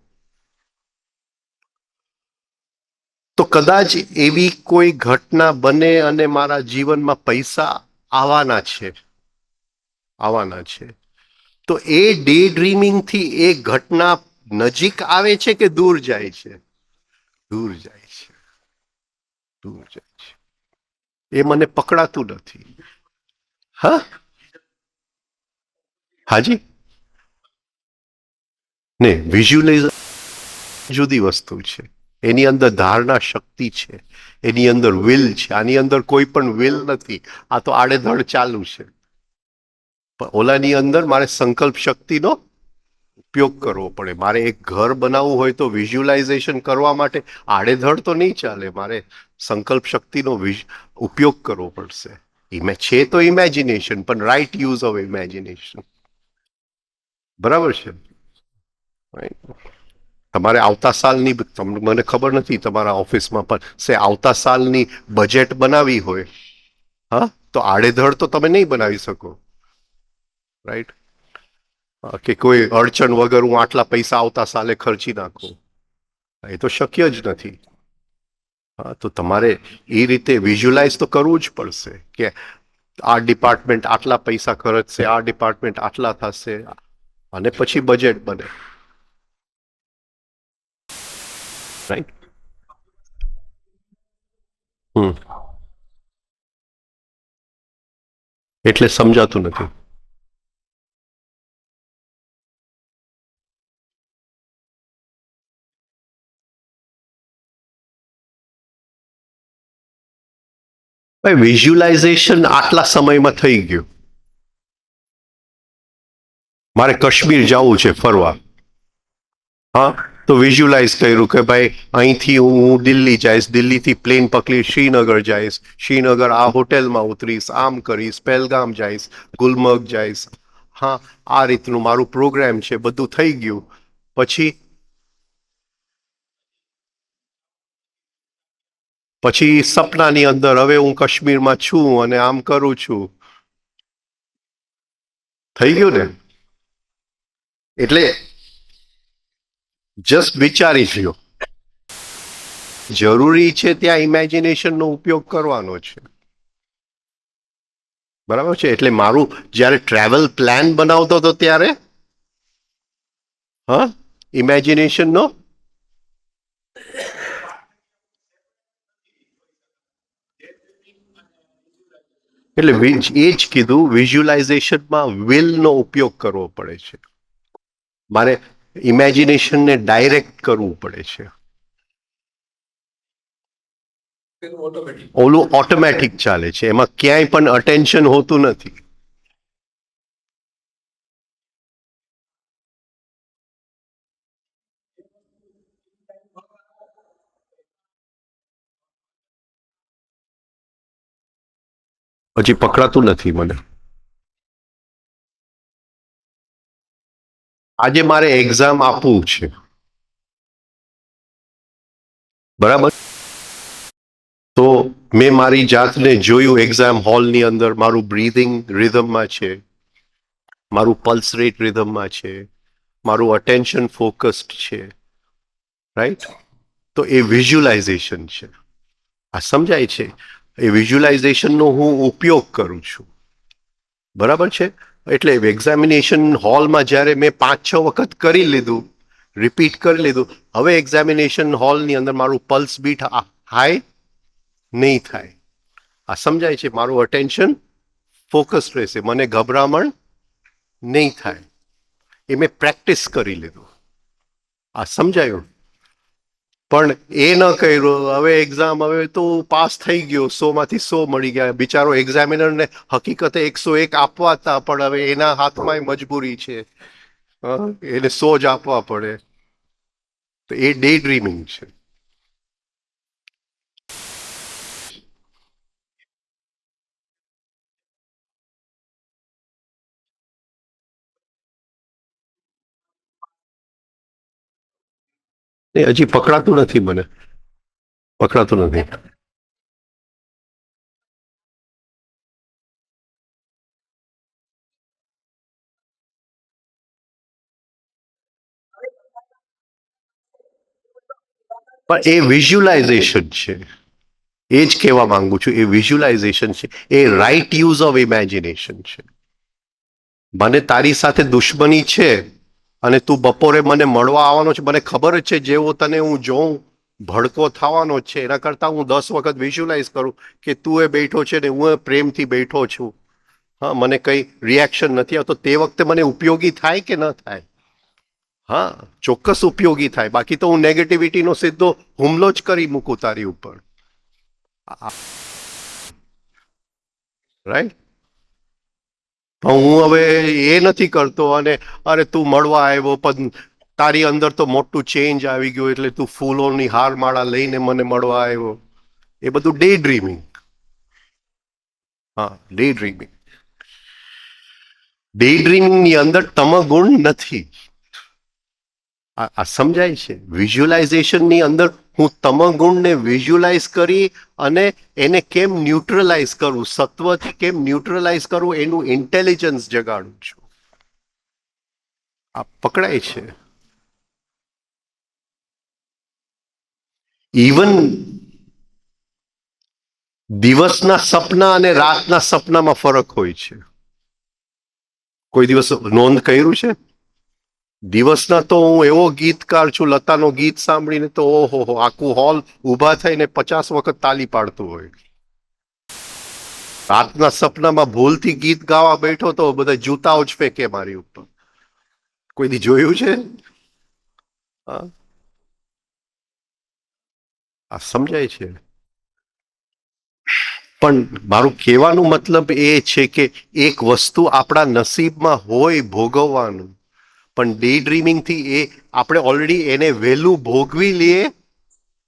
તો કદાચ એવી કોઈ ઘટના બને અને મારા જીવનમાં પૈસા આવવાના છે, તો એ ડે ડ્રીમિંગ થી એ ઘટના નજીક આવે છે કે દૂર જાય છે? દૂર જાય છે. એ મને પકડાતું નથી. હા, હાજી. ને વિઝ્યુલાઇઝ જુદી વસ્તુ છે. એની અંદર ધારણા શક્તિ છે, એની અંદર વિલ છે. આની અંદર કોઈ પણ વિલ નથી. આ તો આડેધડ ચાલુ છે. પણ ઓલાની અંદર મારે સંકલ્પ શક્તિનો ઉપયોગ કરવો પડે. મારે એક ઘર બનાવવું હોય તો વિઝ્યુલાઇઝેશન કરવા માટે આડેધડ તો નહીં ચાલે. મારે સંકલ્પ શક્તિનો ઉપયોગ કરવો પડશે. છે તો ઇમેજિનેશન, પણ રાઈટ યુઝ ઓફ ઇમેજિનેશન. બરાબર છે. તમારે આવતા સાલની, મને ખબર નથી તમારા ઓફિસમાં, પણ આવતા સાલની બજેટ બનાવી હોય, હા, તો આડેધડ તો તમે નહીં બનાવી શકો. રાઈટ? કે કોઈ અડચણ વગર હું આટલા પૈસા આવતા સાલે ખર્ચી નાખું, એ તો શક્ય જ નથી. હા, તો તમારે એ રીતે વિઝ્યુલાઇઝ તો કરવું જ પડશે કે આ ડિપાર્ટમેન્ટ આટલા પૈસા ખર્ચશે, આ ડિપાર્ટમેન્ટ આટલા થશે, અને પછી બજેટ બને. રાઈટ? એટલે સમજાતું નથી. ભાઈ વિઝ્યુલાઇઝેશન આટલા સમયમાં થઈ ગયું. મારે કાશ્મીર જવું છે ફરવા, હા, તો વિઝ્યુલાઇઝ કર્યું કે ભાઈ અહીંથી હું દિલ્હી જઈશ, દિલ્હીથી પ્લેન પકડી શ્રીનગર જઈશ, શ્રીનગર આ હોટેલમાં ઉતરીશ, આમ કરીશ, પહેલગામ જઈશ, ગુલમર્ગ જઈશ. હા, આ રીતનું મારું પ્રોગ્રામ છે. બધું થઈ ગયું. પછી સપનાની અંદર હવે હું કાશ્મીરમાં છું અને આમ કરું છું. થઈ ગયું ને? એટલે જસ્ટ વિચારી લ્યો. જરૂરી છે ત્યાં ઇમેજિનેશનનો ઉપયોગ કરવાનો છે. બરાબર છે. એટલે મારું જ્યારે ટ્રાવેલ પ્લાન બનાવતો હતો ત્યારે હા ઇમેજિનેશનનો એટલે એ જ કીધું વિઝ્યુલાઇઝેશનમાં વિલનો ઉપયોગ કરવો પડે છે. મારે ઇમેજિનેશનને ડાયરેક્ટ કરવું પડે છે. ઓલું ઓટોમેટિક ચાલે છે, એમાં ક્યાંય પણ અટેન્શન હોતું નથી. હજી પકડાતું નથી મને. આજે મારે એક્ઝામ આપવું છે, બરાબર. તો મેં મારી જાતને જોયું એક્ઝામ હોલની અંદર, મારું બ્રીધિંગ રિધમમાં છે, મારું પલ્સ રેટ રિધમમાં છે, મારું અટેન્શન ફોકસ્ડ છે, રાઈટ. તો એ વિઝ્યુલાઇઝેશન છે. આ સમજાય છે? એ વિઝ્યુલાઇઝેશનનો હું ઉપયોગ કરું છું, બરાબર છે. એટલે એક્ઝામિનેશન હોલમાં જ્યારે મેં 5-6 વખત કરી લીધું, રિપીટ કરી લીધું, હવે એક્ઝામિનેશન હોલની અંદર મારું પલ્સ બીટ હાઈ નહીં થાય. આ સમજાય છે? મારું અટેન્શન ફોકસ રહેશે, મને ગભરામણ નહીં થાય. એ મેં પ્રેક્ટિસ કરી લીધું. આ સમજાયું? પણ એ ન કર્યું. હવે એક્ઝામ, હવે તો પાસ થઈ ગયો, 100માંથી 100 મળી ગયા. બિચારો એક્ઝામિનરને હકીકતે 101 આપવા હતા, પણ હવે એના હાથમાં મજબૂરી છે, એને 100 જ આપવા પડે. તો એ ડે ડ્રીમિંગ છે. એ હજી પકડાતું નથી મને, પકડાતું નથી. પણ એ વિઝ્યુલાઇઝેશન છે, એ જ કહેવા માંગુ છું. એ વિઝ્યુલાઇઝેશન છે, એ રાઇટ યુઝ ઓફ ઇમેજિનેશન છે. મને તારી સાથે દુશ્મની છે અને તું બપોરે મને મળવા આવવાનો છે, મને ખબર જ છે જેવો તને હું જોઉં ભડકો થવાનો છે, એના કરતાં હું 10 વખત વિઝ્યુલાઇઝ કરું કે તું એ બેઠો છે ને હું પ્રેમથી બેઠો છું. હા, મને કંઈ રિએક્શન નથી આવતો. તે વખતે મને ઉપયોગી થાય કે ન થાય? હા, ચોક્કસ ઉપયોગી થાય. બાકી તો હું નેગેટિવિટીનો સીધો હુમલો જ કરી મૂકું તારી ઉપર, રાઈટ. હું હવે એ નથી કરતો અને અરે તું મળવા આવ્યો પણ તારી અંદર તો મોટું ચેન્જ આવી ગયું એટલે તું ફૂલોની હાર માળા લઈને મને મળવા આવ્યો. એ બધું ડે ડ્રીમિંગ. હા, ડે ડ્રીમિંગ. ડે ડ્રીમિંગની અંદર તમગુણ નથી. આ સમજાય છે? વિઝ્યુલાઇઝેશનની અંદર હું તમગુણને વિઝ્યુલાઇઝ કરી અને એને કેમ ન્યુટ્રલાઇઝ કરું, સત્વથી કેમ ન્યુટ્રલાઇઝ કરું, એનું ઇન્ટેલિજન્સ જગાડું છું. આ પકડાય છે? ઇવન દિવસના સપના અને રાતના સપનામાં ફરક હોય છે. કોઈ દિવસ નોંધ કર્યું છે? દિવસના તો હું એવો ગીતકાર છું, લતાનો ગીત સાંભળીને તો ઓહો આખું હોલ ઊભા થઈને 50 વખત તાલી પાડતું હોય. રાતના સપનામાં ભૂલથી ગીત ગાવા બેઠો તો બધા જૂતાઓ જ ફેંકે મારી ઉપર. કોઈ દી જોયું છે? આ સમજાય છે? પણ મારું કહેવાનું મતલબ એ છે કે એક વસ્તુ આપણા નસીબમાં હોય ભોગવવાનું, પણ ડે ડ્રીમિંગથી એ આપણે ઓલરેડી એને વહેલું ભોગવી લઈએ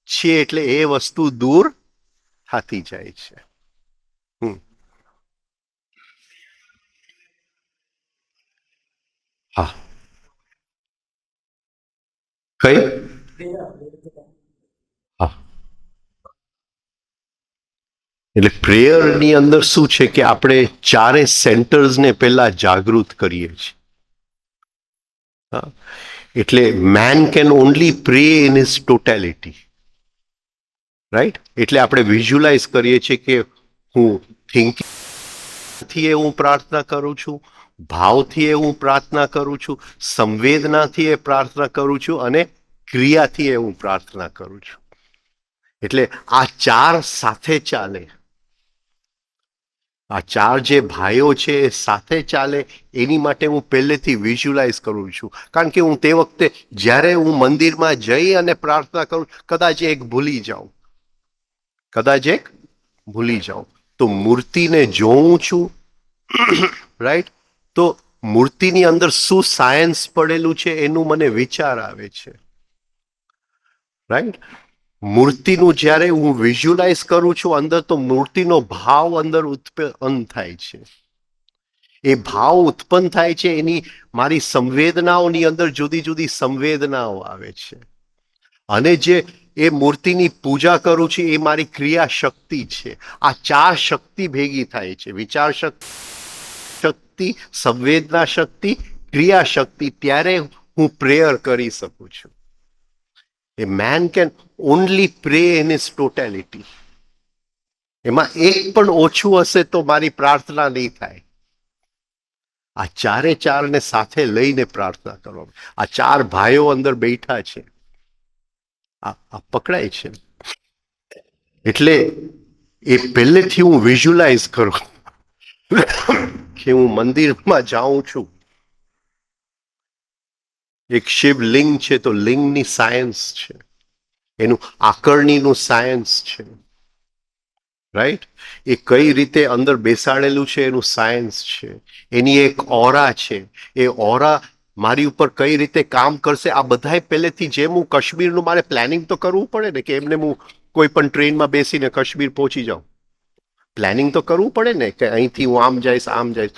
છીએ એટલે એ વસ્તુ દૂર થતી જાય છે. હા, કઈ? હા, એટલે પ્રેયરની અંદર શું છે કે આપણે ચારે સેન્ટર્સને પહેલા જાગૃત કરીએ છીએ. એટલે man can only pray in his totality, right. એટલે આપણે વિઝ્યુલાઇઝ કરીએ છીએ કે હું થિંકિંગ થી એ હું પ્રાર્થના કરું છું, ભાવથી એ હું પ્રાર્થના કરું છું, સંવેદનાથી એ પ્રાર્થના કરું છું, અને ક્રિયાથી એ હું પ્રાર્થના કરું છું. એટલે આ ચાર સાથે ચાલે, આ ચાર જે ભાઈઓ છે એ સાથે ચાલે એની માટે હું પહેલેથી વિઝ્યુલાઇઝ કરું છું. કારણ કે હું તે વખતે જ્યારે હું મંદિરમાં જઈ અને પ્રાર્થના કરું, કદાચ એક ભૂલી જાઉં, તો મૂર્તિને જોઉં છું, રાઈટ? તો મૂર્તિની અંદર શું સાયન્સ પડેલું છે એનું મને વિચાર આવે છે, રાઈટ? મૂર્તિનું જ્યારે હું વિઝ્યુલાઇઝ કરું છું અંદર, તો મૂર્તિનો ભાવ અંદર ઉત્પન્ન થાય છે. એ ભાવ ઉત્પન્ન થાય છે, એની મારી સંવેદનાઓની અંદર જુદી જુદી સંવેદનાઓ આવે છે. અને જે એ મૂર્તિની પૂજા કરું છું એ મારી ક્રિયા શક્તિ છે. આ ચાર શક્તિ ભેગી થાય છે, વિચાર શક્તિ, સંવેદના શક્તિ, ક્રિયા શક્તિ. ત્યારે હું પ્રેયર કરી શકું છું. A man can only pray in his totality. એમાં એક પણ ઓછું હશે તો મારી પ્રાર્થના નહીં થાય. આ ચારે ચારને સાથે લઈને પ્રાર્થના કરો. આ ચાર ભાઈઓ અંદર બેઠા છે, આ પકડાય છે. એટલે એ પહેલેથી હું વિઝ્યુલાઇઝ કરું કે હું મંદિરમાં જાઉં છું, એક શિવલિંગ છે તો લિંગની સાયન્સ છે, એનું આકરણીનું સાયન્સ છે, રાઈટ? એ કઈ રીતે અંદર બેસાડેલું છે એનું સાયન્સ છે, એની એક ઓરા છે, એ ઓરા મારી ઉપર કઈ રીતે કામ કરશે, આ બધાય પહેલેથી. જેમ હું કાશ્મીરનું મારે પ્લાનિંગ તો કરવું પડે ને, કે એમને હું કોઈ પણ ટ્રેનમાં બેસીને કાશ્મીર પહોંચી જાઉં. પ્લાનિંગ તો કરવું પડે ને, કે અહીંથી હું આમ જઈશ, આમ જઈશ.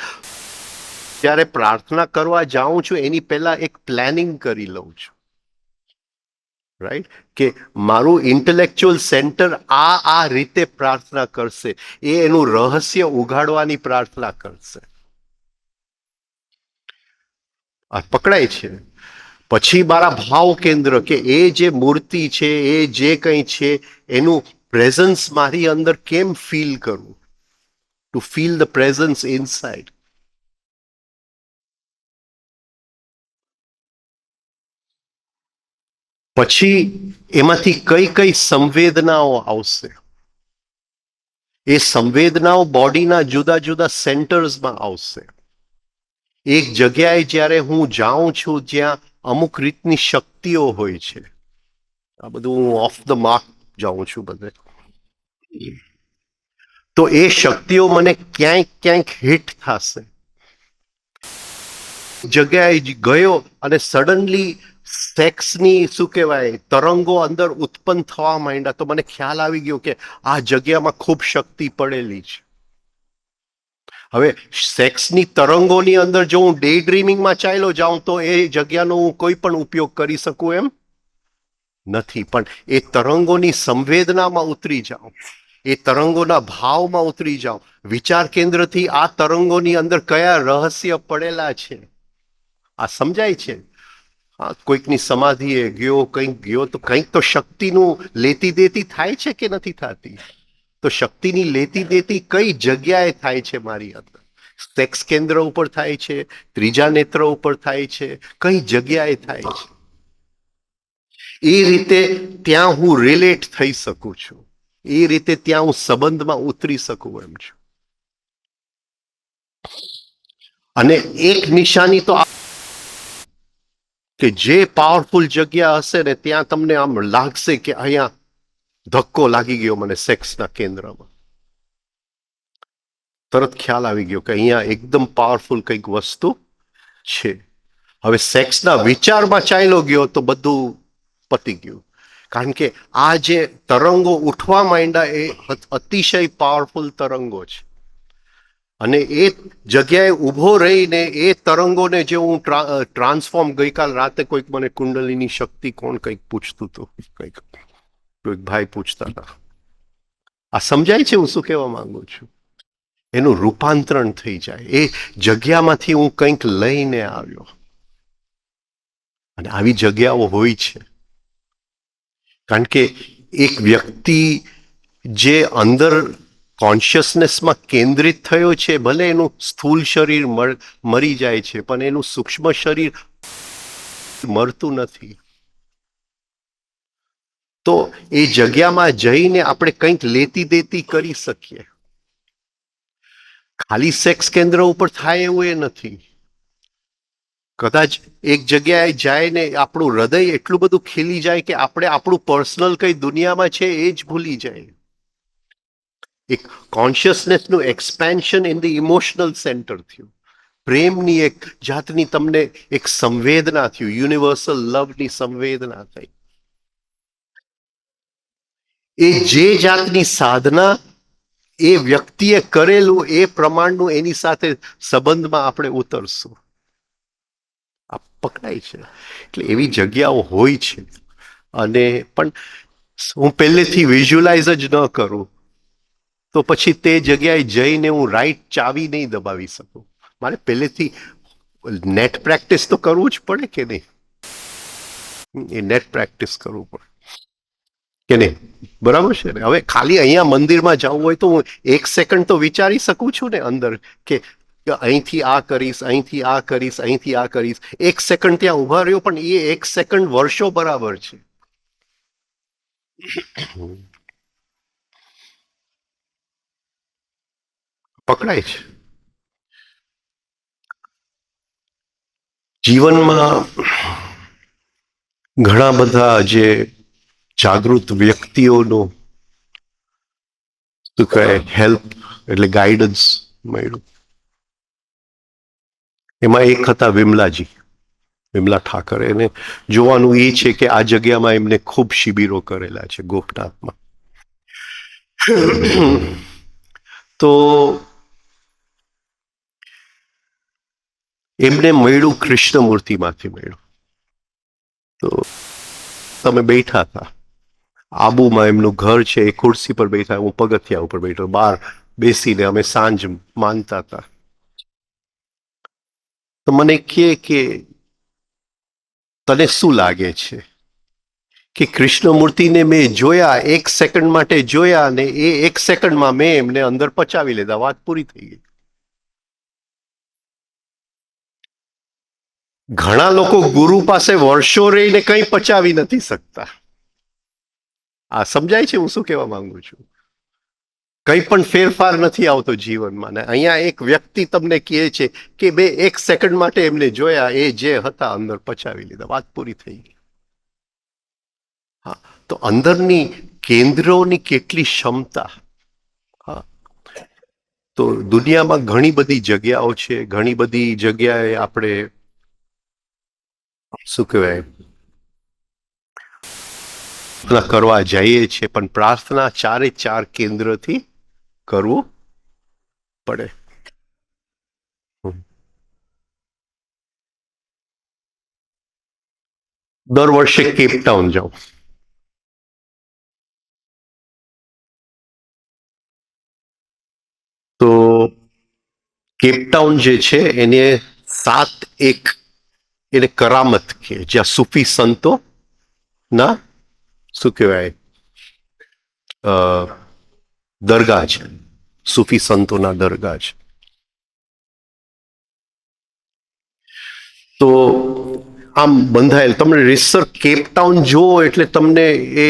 જ્યારે પ્રાર્થના કરવા જાઉં છું એની પહેલા એક પ્લાનિંગ કરી લઉં છું, રાઈટ? કે મારું ઇન્ટેલેક્ચ્યુઅલ સેન્ટર આ રીતે પ્રાર્થના કરશે, એ એનું રહસ્ય ઉઘાડવાની પ્રાર્થના કરશે. આ પકડાય છે. પછી મારા ભાવ કેન્દ્ર, કે એ જે મૂર્તિ છે, એ જે કંઈ છે, એનું પ્રેઝન્સ મારી અંદર કેમ ફીલ કરવું, to feel the presence inside. પછી એમાંથી કઈ કઈ સંવેદનાઓ આવશે, એ સંવેદનાઓ બોડીના જુદા જુદા સેન્ટર્સમાં આવશે. એક જગ્યાએ જ્યારે હું જાઉં છું જ્યાં અમુક રીતની શક્તિઓ હોય છે, આ બધું હું ઓફ ધ માર્ક જાઉં છું બધે, તો એ શક્તિઓ મને ક્યાંક ક્યાંક હિટ થશે. જગ્યાએ ગયો અને સડનલી સેક્સની શું કહેવાય તરંગો અંદર ઉત્પન્ન થવા માંડ્યા, તો મને ખ્યાલ આવી ગયો કે આ જગ્યામાં ખૂબ શક્તિ પડેલી છે. હવે સેક્સની તરંગોની અંદર જો હું ડે ડ્રીમિંગમાં ચાલ્યો જાઉં તો એ જગ્યાનો હું કોઈ પણ ઉપયોગ કરી શકું એમ નથી. પણ એ તરંગોની સંવેદનામાં ઉતરી જાઉં, એ તરંગોના ભાવમાં ઉતરી જાઉં, વિચાર કેન્દ્રથી આ તરંગોની અંદર કયા રહસ્ય પડેલા છે આ સમજાય છે. હા, કોઈકની સમાધિએ ગયો, કંઈક ગયો, તો કંઈક તો શક્તિનું લેતી દેતી થાય છે કે નથી થતી? તો શક્તિની લેતી દેતી કઈ જગ્યાએ થાય છે મારી અંદર? સેક્સ કેન્દ્ર ઉપર થાય છે, ત્રીજા નેત્ર ઉપર થાય છે, કઈ જગ્યાએ થાય છે? એ રીતે ત્યાં હું રિલેટ થઈ શકું છું, એ રીતે ત્યાં હું સંબંધમાં ઉતરી શકું એમ છું. અને એક નિશાની તો કે જે પાવરફુલ જગ્યા હશે ને ત્યાં તમને આમ લાગશે કે અહીંયા ધક્કો લાગી ગયો મને સેક્સના કેન્દ્રમાં, તરત ખ્યાલ આવી ગયો કે અહીંયા એકદમ પાવરફુલ કંઈક વસ્તુ છે. હવે સેક્સના વિચારમાં ચાલ્યો ગયો તો બધું પતી ગયું. કારણ કે આ જે તરંગો ઉઠવા માંડ્યા એ અતિશય પાવરફુલ તરંગો છે. અને એ જગ્યાએ ઊભો રહીને એ તરંગોને જે હું ટ્રાન્સફોર્મ, ગઈકાલ રાતે કોઈક મને કુંડલીની શક્તિ કોણ કંઈક પૂછતું હતું, કોઈક ભાઈ પૂછતા હતા. આ સમજાય છે હું શું કહેવા માંગુ છું? એનું રૂપાંતરણ થઈ જાય, એ જગ્યામાંથી હું કંઈક લઈને આવ્યો. અને આવી જગ્યાઓ હોય છે. કારણ કે એક વ્યક્તિ જે અંદર કોન્શિયસનેસમાં કેન્દ્રિત થયો છે, ભલે એનું સ્થૂળ શરીર મરી જાય છે, પણ એનું સૂક્ષ્મ શરીર મરતું નથી. તો એ જગ્યામાં જઈને આપણે કંઈક લેતી દેતી કરી શકીએ. ખાલી સેક્સ કેન્દ્ર ઉપર થાય એવું એ નથી. કદાચ એક જગ્યાએ જાય ને આપણું હૃદય એટલું બધું ખીલી જાય કે આપણે આપણું પર્સનલ કઈ દુનિયામાં છે એ જ ભૂલી જાય. એક કોન્શિયસનેસનું expansion in the emotional centre થયું. પ્રેમની એક જાતની તમને એક સંવેદના થયું, યુનિવર્સલ લવની સંવેદના થઈ. એ જે જાતની સાધના એ વ્યક્તિએ કરેલું એ પ્રમાણનું એની સાથે સંબંધમાં આપણે ઉતરશું. આ પકડાય છે. એટલે એવી જગ્યાઓ હોય છે. અને પણ હું પહેલેથી વિઝ્યુલાઇઝ જ ન કરું તો પછી તે જગ્યાએ જઈને હું રાઈટ ચાવી નહીં દબાવી શકું. મારે પહેલેથી નેટ પ્રેક્ટિસ તો કરવું જ પડે કે નહીં? એ નેટ પ્રેક્ટિસ કરવું પડે કે નહીં? બરાબર છે ને? હવે ખાલી અહીંયા મંદિરમાં જવું હોય તો હું 1 સેકન્ડ તો વિચારી શકું છું ને અંદર કે અહીંથી આ કરીશ, અહીંથી આ કરીશ, અહીંથી આ કરીશ. 1 સેકન્ડ ત્યાં ઉભા રહ્યો, પણ એ 1 સેકન્ડ વર્ષો બરાબર છે. પકડાય છે. જીવનમાં ઘણા બધા જે જાગૃત વ્યક્તિઓનો શું કહે હેલ્પ એટલે ગાઈડન્સ મળ્યું. એમાં એક હતા વિમલાજી, વિમલા ઠાકર. એને જોવાનું એ છે કે આ જગ્યામાં એમને ખૂબ શિબિરો કરેલા છે ગોપનાથમાં. તો એમને મળ્યું કૃષ્ણમૂર્તિમાંથી મળ્યું. તો તમે બેઠા હતા આબુમાં, એમનું ઘર છે, એ ખુરશી પર બેઠા, હું પગથિયા ઉપર બેઠો, બહાર બેસીને અમે સાંજ માનતા હતા. તો મને કહે કે તને શું લાગે છે કે કૃષ્ણમૂર્તિને મેં જોયા, 1 સેકન્ડ માટે જોયા, અને એ 1 સેકન્ડમાં મેં એમને અંદર પચાવી લીધા, વાત પૂરી થઈ ગઈ. ઘણા લોકો ગુરુ પાસે વર્ષો રહીને કંઈ પચાવી નથી શકતા. આ સમજાય છે હું શું કહેવા માંગુ છું? કંઈ પણ ફેરફાર નથી આવતો જીવનમાં. ને અહીંયા એક વ્યક્તિ તમને કહે છે કે 1 સેકન્ડ માટે એમને જોયા, એ જે હતા અંદર પચાવી લીધા, વાત પૂરી થઈ ગઈ. હા, તો અંદરની કેન્દ્રોની કેટલી ક્ષમતા. હા, તો દુનિયામાં ઘણી બધી જગ્યાઓ છે, ઘણી બધી જગ્યાએ આપણે શું કહેવાય કરવા જઈએ છીએ, પણ પ્રાર્થના 4 કેન્દ્રથી કરવું પડે. દર વર્ષે કેપટાઉન જાઉં. તો કેપટાઉન જે છે એને 7 એને કરામત કે, જ્યાં સૂફી સંતો ના શું કહેવાય દરગાહ છે, સૂફી સંતોના દરગાહ છે. તો આમ બંધાયેલ તમને રીતસર કેપટાઉન જુઓ એટલે તમને એ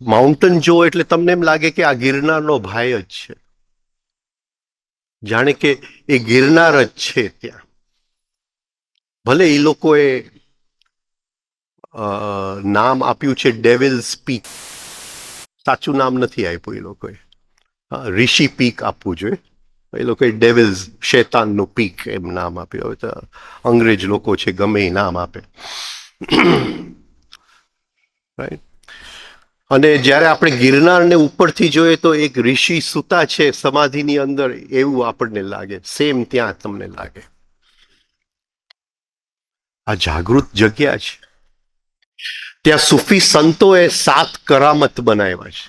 માઉન્ટેન જુઓ એટલે તમને એમ લાગે કે આ ગિરનારનો ભાઈ જ છે, જાણે કે એ ગિરનાર જ છે ત્યાં. ભલે એ લોકોએ નામ આપ્યું છે ડેવિલ્સ પીક, સાચું નામ નથી આપ્યું એ લોકોએ, ઋષિ પીક આપવું જોઈએ. એ લોકોએ ડેવિલ્સ, શેતાનનું પીક એમ નામ આપ્યું. હવે તો અંગ્રેજ લોકો છે, ગમે એ નામ આપે. રાઈટ. અને જ્યારે આપણે ગિરનારને ઉપરથી જોઈએ તો એક ઋષિ સૂતા છે સમાધિની અંદર, એવું આપણને લાગે. સેમ ત્યાં તમને લાગે. આ જાગૃત જગ્યા છે. ત્યાં સૂફી સંતોએ 7 કરામત બનાવ્યા છે.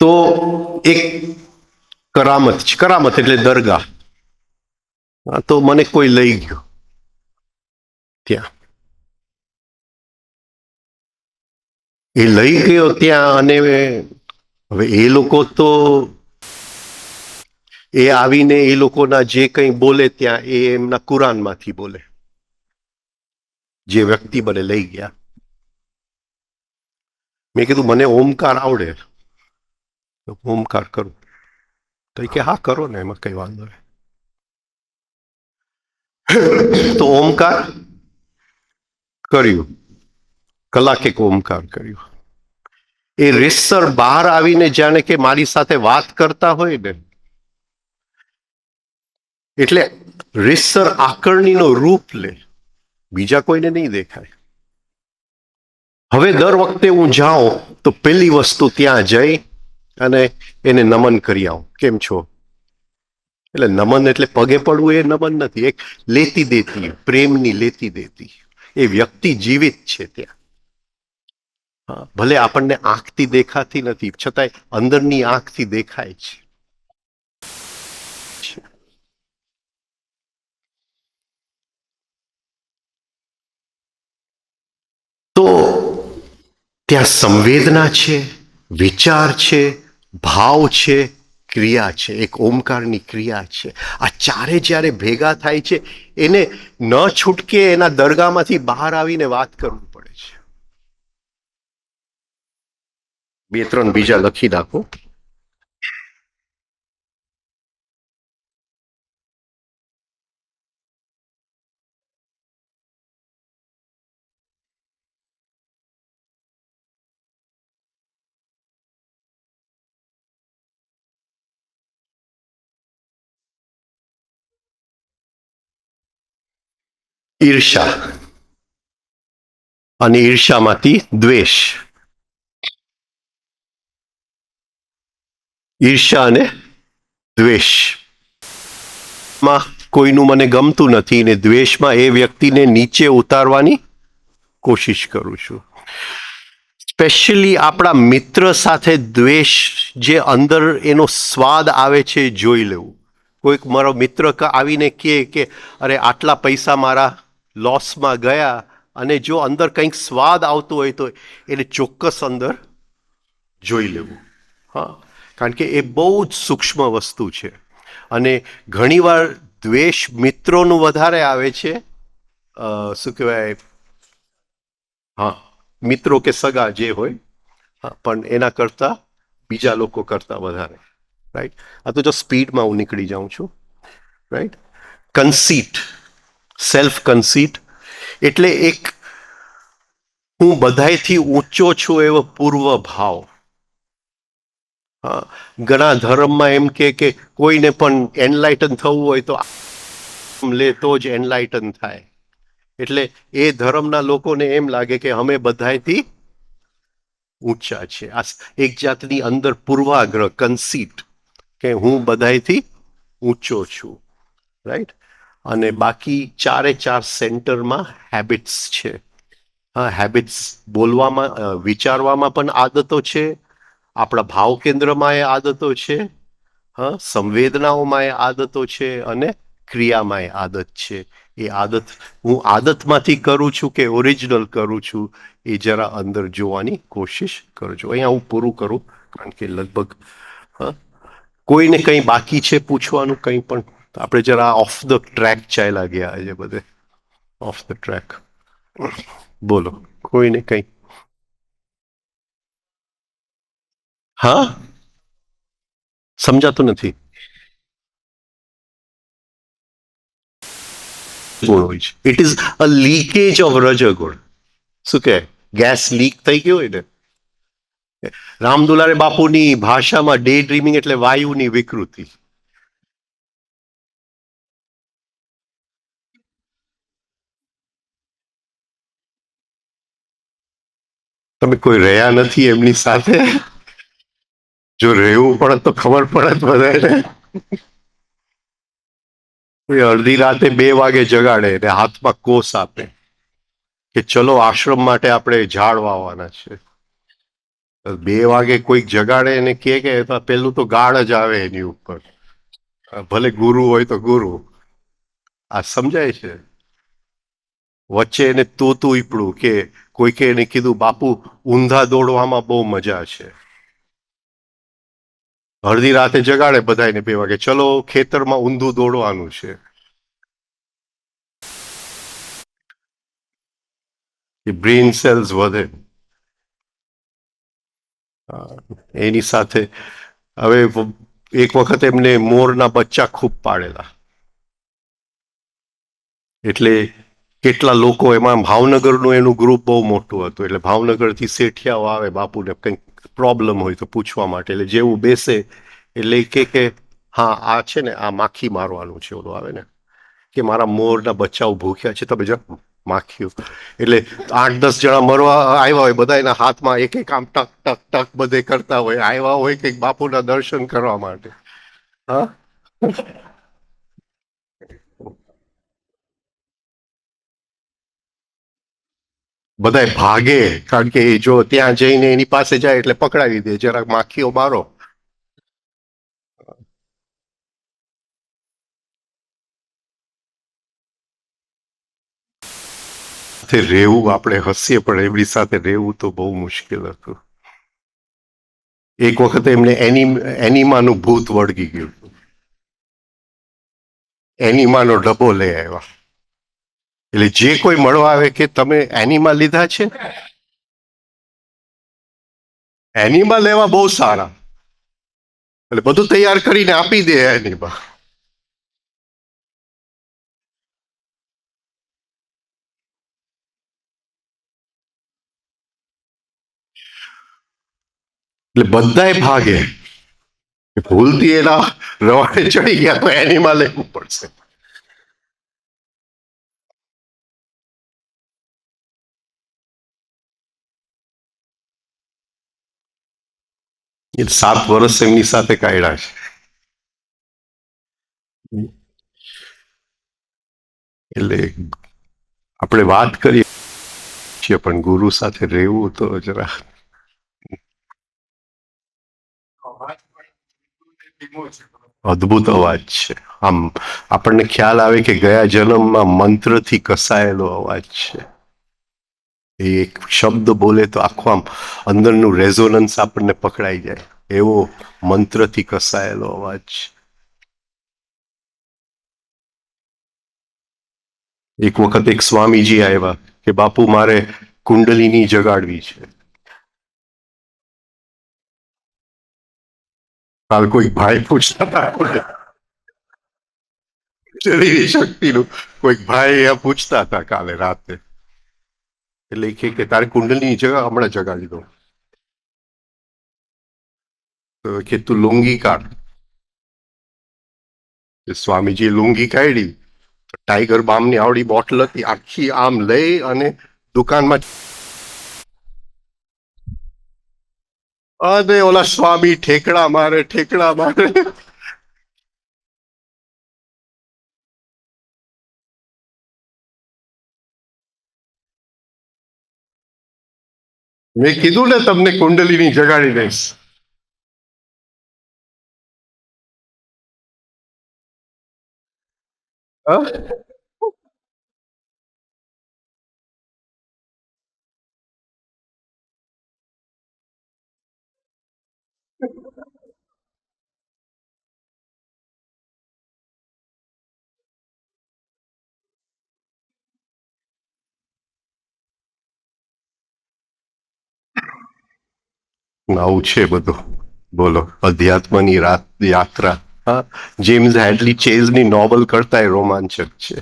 તો એક કરામત છે, કરામત એટલે દરગાહ. હા, તો મને કોઈ લઈ ગયો ત્યાં, એ લઈ ગયો ત્યાં, અને હવે એ લોકો તો એ આવીને એ લોકોના જે કંઈ બોલે ત્યાં એ એમના કુરાનમાંથી બોલે, જે વ્યક્તિ મને લઈ ગયા. મેં કીધું મને ઓમકાર આવડે, ઓમકાર કરું, તો કે હા કરો ને, એમાં કઈ વાંધો નહીં. તો ઓમકાર કર્યું, કલાક ઓમકાર કર્યું. એ રીતસર બહાર આવીને જાણે કે મારી સાથે વાત કરતા હોય ને, એટલે રીતસર આકરણીનો રૂપ લે, બીજા કોઈને નહીં દેખાય. હવે દર વખતે હું જાઉં તો પેલી વસ્તુ ત્યાં જઈ અને એને નમન કરી આવું, કેમ છો. એટલે નમન એટલે પગે પડવું એ નમન નથી, એક લેતી દેતી, પ્રેમની લેતી દેતી. એ વ્યક્તિ જીવિત છે ત્યાં. ભલે આપણને આંખથી દેખાતી નથી, છતાંય અંદરની આંખથી દેખાય છે. તો ત્યાં સંવેદના છે, વિચાર છે, ભાવ છે, ક્રિયા છે, એક ઓમકારની ક્રિયા છે. આ ચારે જ્યારે ભેગા થાય છે, એને ન છૂટકે એના દરગાહમાંથી બહાર આવીને વાત કરવી પડે છે. બે ત્રણ બીજા લખી નાખો. ઈર્ષા, અને ઈર્ષામાંથી દ્વેષ. ઈર્ષા અને દ્વેષ માં કોઈનું મને ગમતું નથી, ને દ્વેષમાં એ વ્યક્તિને નીચે ઉતારવાની કોશિશ કરું છું. સ્પેશિયલી આપણા મિત્ર સાથે દ્વેષ જે અંદર એનો સ્વાદ આવે છે જોઈ લેવું. કોઈક મારો મિત્ર આવીને કહે કે અરે આટલા પૈસા મારા લોસમાં ગયા, અને જો અંદર કંઈક સ્વાદ આવતો હોય તો એને ચોક્કસ અંદર જોઈ લેવું. હા, કારણ કે એ બહુ જ સૂક્ષ્મ વસ્તુ છે. અને ઘણીવાર દ્વેષ મિત્રોનું વધારે આવે છે, શું કહેવાય, હા, મિત્રો કે સગા જે હોય, પણ એના કરતા બીજા લોકો કરતા વધારે. રાઈટ. આ તો જો સ્પીડમાં હું નીકળી જાઉં છું. રાઈટ. કન્સીટ, સેલ્ફ કન્સીટ એટલે એક હું બધાયથી ઊંચો છું એવો પૂર્વ ભાવ. ઘણા ધર્મમાં એમ કે કોઈને પણ એનલાઇટન થવું હોય તો લે તો જ એનલાઇટન થાય. એટલે એ ધર્મના લોકોને એમ લાગે કે અમે બધાયથી ઊંચા છે. આ એક જાતની અંદર પૂર્વાગ્રહ, કન્સીટ, કે હું બધાયથી ઊંચો છું. રાઈટ. અને બાકી ચારે ચાર સેન્ટરમાં હેબિટ્સ છે. હા, હેબિટ્સ બોલવામાં, વિચારવામાં પણ આદતો છે, આપણા ભાવ કેન્દ્રમાં એ આદતો છે, હા, સંવેદનાઓમાં એ આદતો છે, અને ક્રિયામાં એ આદત છે. એ આદત હું આદતમાંથી કરું છું કે ઓરિજિનલ કરું છું, એ જરા અંદર જોવાની કોશિશ કરજો. અહીંયા હું પૂરું કરું, કારણ કે લગભગ કોઈને કંઈ બાકી છે પૂછવાનું કંઈ પણ? આપણે જરા ઓફ ધ ટ્રેક ચાલ્યા ગયા આજે બધે, ઓફ ધ ટ્રેક. બોલો, કોઈને કંઈ? હા, સમજાતું નથી. ગુણ હોય છે. It is a leakage of રજગુણ. શું કે ગેસ લીક થઈ ગયો હોય ને, રામદુલારે બાપુની ભાષામાં ડે ડ્રીમિંગ એટલે વાયુની વિકૃતિ. તમે કોઈ રહ્યા નથી એમની સાથે? જો રહેવું પડે તો ખબર પડે બધાને. અડધી રાતે 2 વાગે જગાડે ને હાથમાં કોસ આપે કે ચલો આશ્રમ માટે આપણે ઝાડ વાવવાના છે. 2 વાગે કોઈક જગાડે અને કે પેલું તો ગાળ જ આવે એની ઉપર, ભલે ગુરુ હોય તો ગુરુ. આ સમજાય છે? વચ્ચે એને તોતું ઈપડું કે કોઈકે એને કીધું બાપુ ઊંધા દોડવામાં બહુ મજા છે. અડધી રાતે જગાડે બધાને 2 વાગે, ચલો ખેતરમાં ઊંધું દોડવાનું છે. એ બ્રેઇન સેલ્સ વધે. એની સાથે હવે એક વખત એમને મોરના બચ્ચા ખૂબ પાડેલા, એટલે કેટલા લોકો એમાં, ભાવનગરનું એનું ગ્રુપ બહુ મોટું હતું, એટલે ભાવનગરથી શેઠિયાઓ આવે બાપુને કંઈક પ્રોબ્લેમ હોય તો પૂછવા માટે, એટલે જેવું બેસે એટલે કે હા આ છે ને આ માખી મારવાનું છે, ઓલું આવે ને કે મારા મોરના બચ્ચાઓ ભૂખ્યા છે તમે જ માખ્યું, એટલે 8-10 જણા મરવા આવ્યા હોય, બધા એના હાથમાં એક એક આમ ટક ટક ટક બધે કરતા હોય, આવ્યા હોય કે બાપુના દર્શન કરવા માટે. હા, બધાય ભાગે, કારણ કે જો ત્યાં જઈને એની પાસે જાય એટલે પકડાવી દે, જરાક માખીઓ મારો. રહેવું, આપણે હસીએ પણ એમની સાથે રહેવું તો બહુ મુશ્કેલ હતું. એક વખત એમને એનિમાનું ભૂત વળગી ગયું, એનિમાનો ડબ્બો લઈ આવ્યા, એટલે જે કોઈ મળવા આવે કે તમે એનિમા લીધા છે, એનિમા લેવા બહુ સારા, એટલે બધું તૈયાર કરીને આપી દે એનિમા. એટલે બધાય ભાગે, ભૂલથી એના રવાડે ચડી ગયા તો એનિમા લેવું પડશે. એ 7 વર્ષ એમની સાથે કાઢ્યા છે. એટલે આપણે વાત કરીએ છીએ પણ ગુરુ સાથે રહેવું તો જરા અદ્ભુત અવાજ છે. આમ આપણને ખ્યાલ આવે કે ગયા જન્મમાં મંત્રથી કસાયેલો અવાજ છે. એ એક શબ્દ બોલે તો આખું આમ અંદરનું રેઝોનન્સ આપણને પકડાઈ જાય, એવો મંત્રથી કસાયેલો અવાજ. એક વખત એક સ્વામીજી આવ્યા કે બાપુ મારે કુંડલીની જગાડવી છે. કાલ કોઈ ભાઈ પૂછતા હતા કુંડલીની શક્તિનું, કોઈક ભાઈ પૂછતા હતા કાલે રાતે, એટલે કે તારે કુંડલીની જગા હમણાં જગાડી દો, તો કે તું લુંગી કાઢ. સ્વામીજીએ લુંગી કાઢી, ટાઈગર બામની આવડી બોટલ હતી, આખી આમ લઈ અને દુકાનમાં, અને ઓલા સ્વામી ઠેકડા મારે, ઠેકડા મારે. મેં કીધું ને તમને કુંડલીની જગાડી દઈશ. આવું છે બધું. બોલો, અધ્યાત્મની યાત્રા. હા, જેમ્સ હેડલી ચેઝની નોવલ કરતા રોમાંચક છે.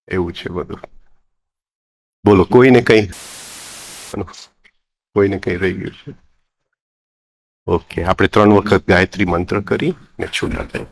એવું છે બધું. બોલો, કોઈને કઈ, કોઈને કઈ રહી ગયું છે? ઓકે, આપણે 3 વખત ગાયત્રી મંત્ર કરી ને છૂટા થાય.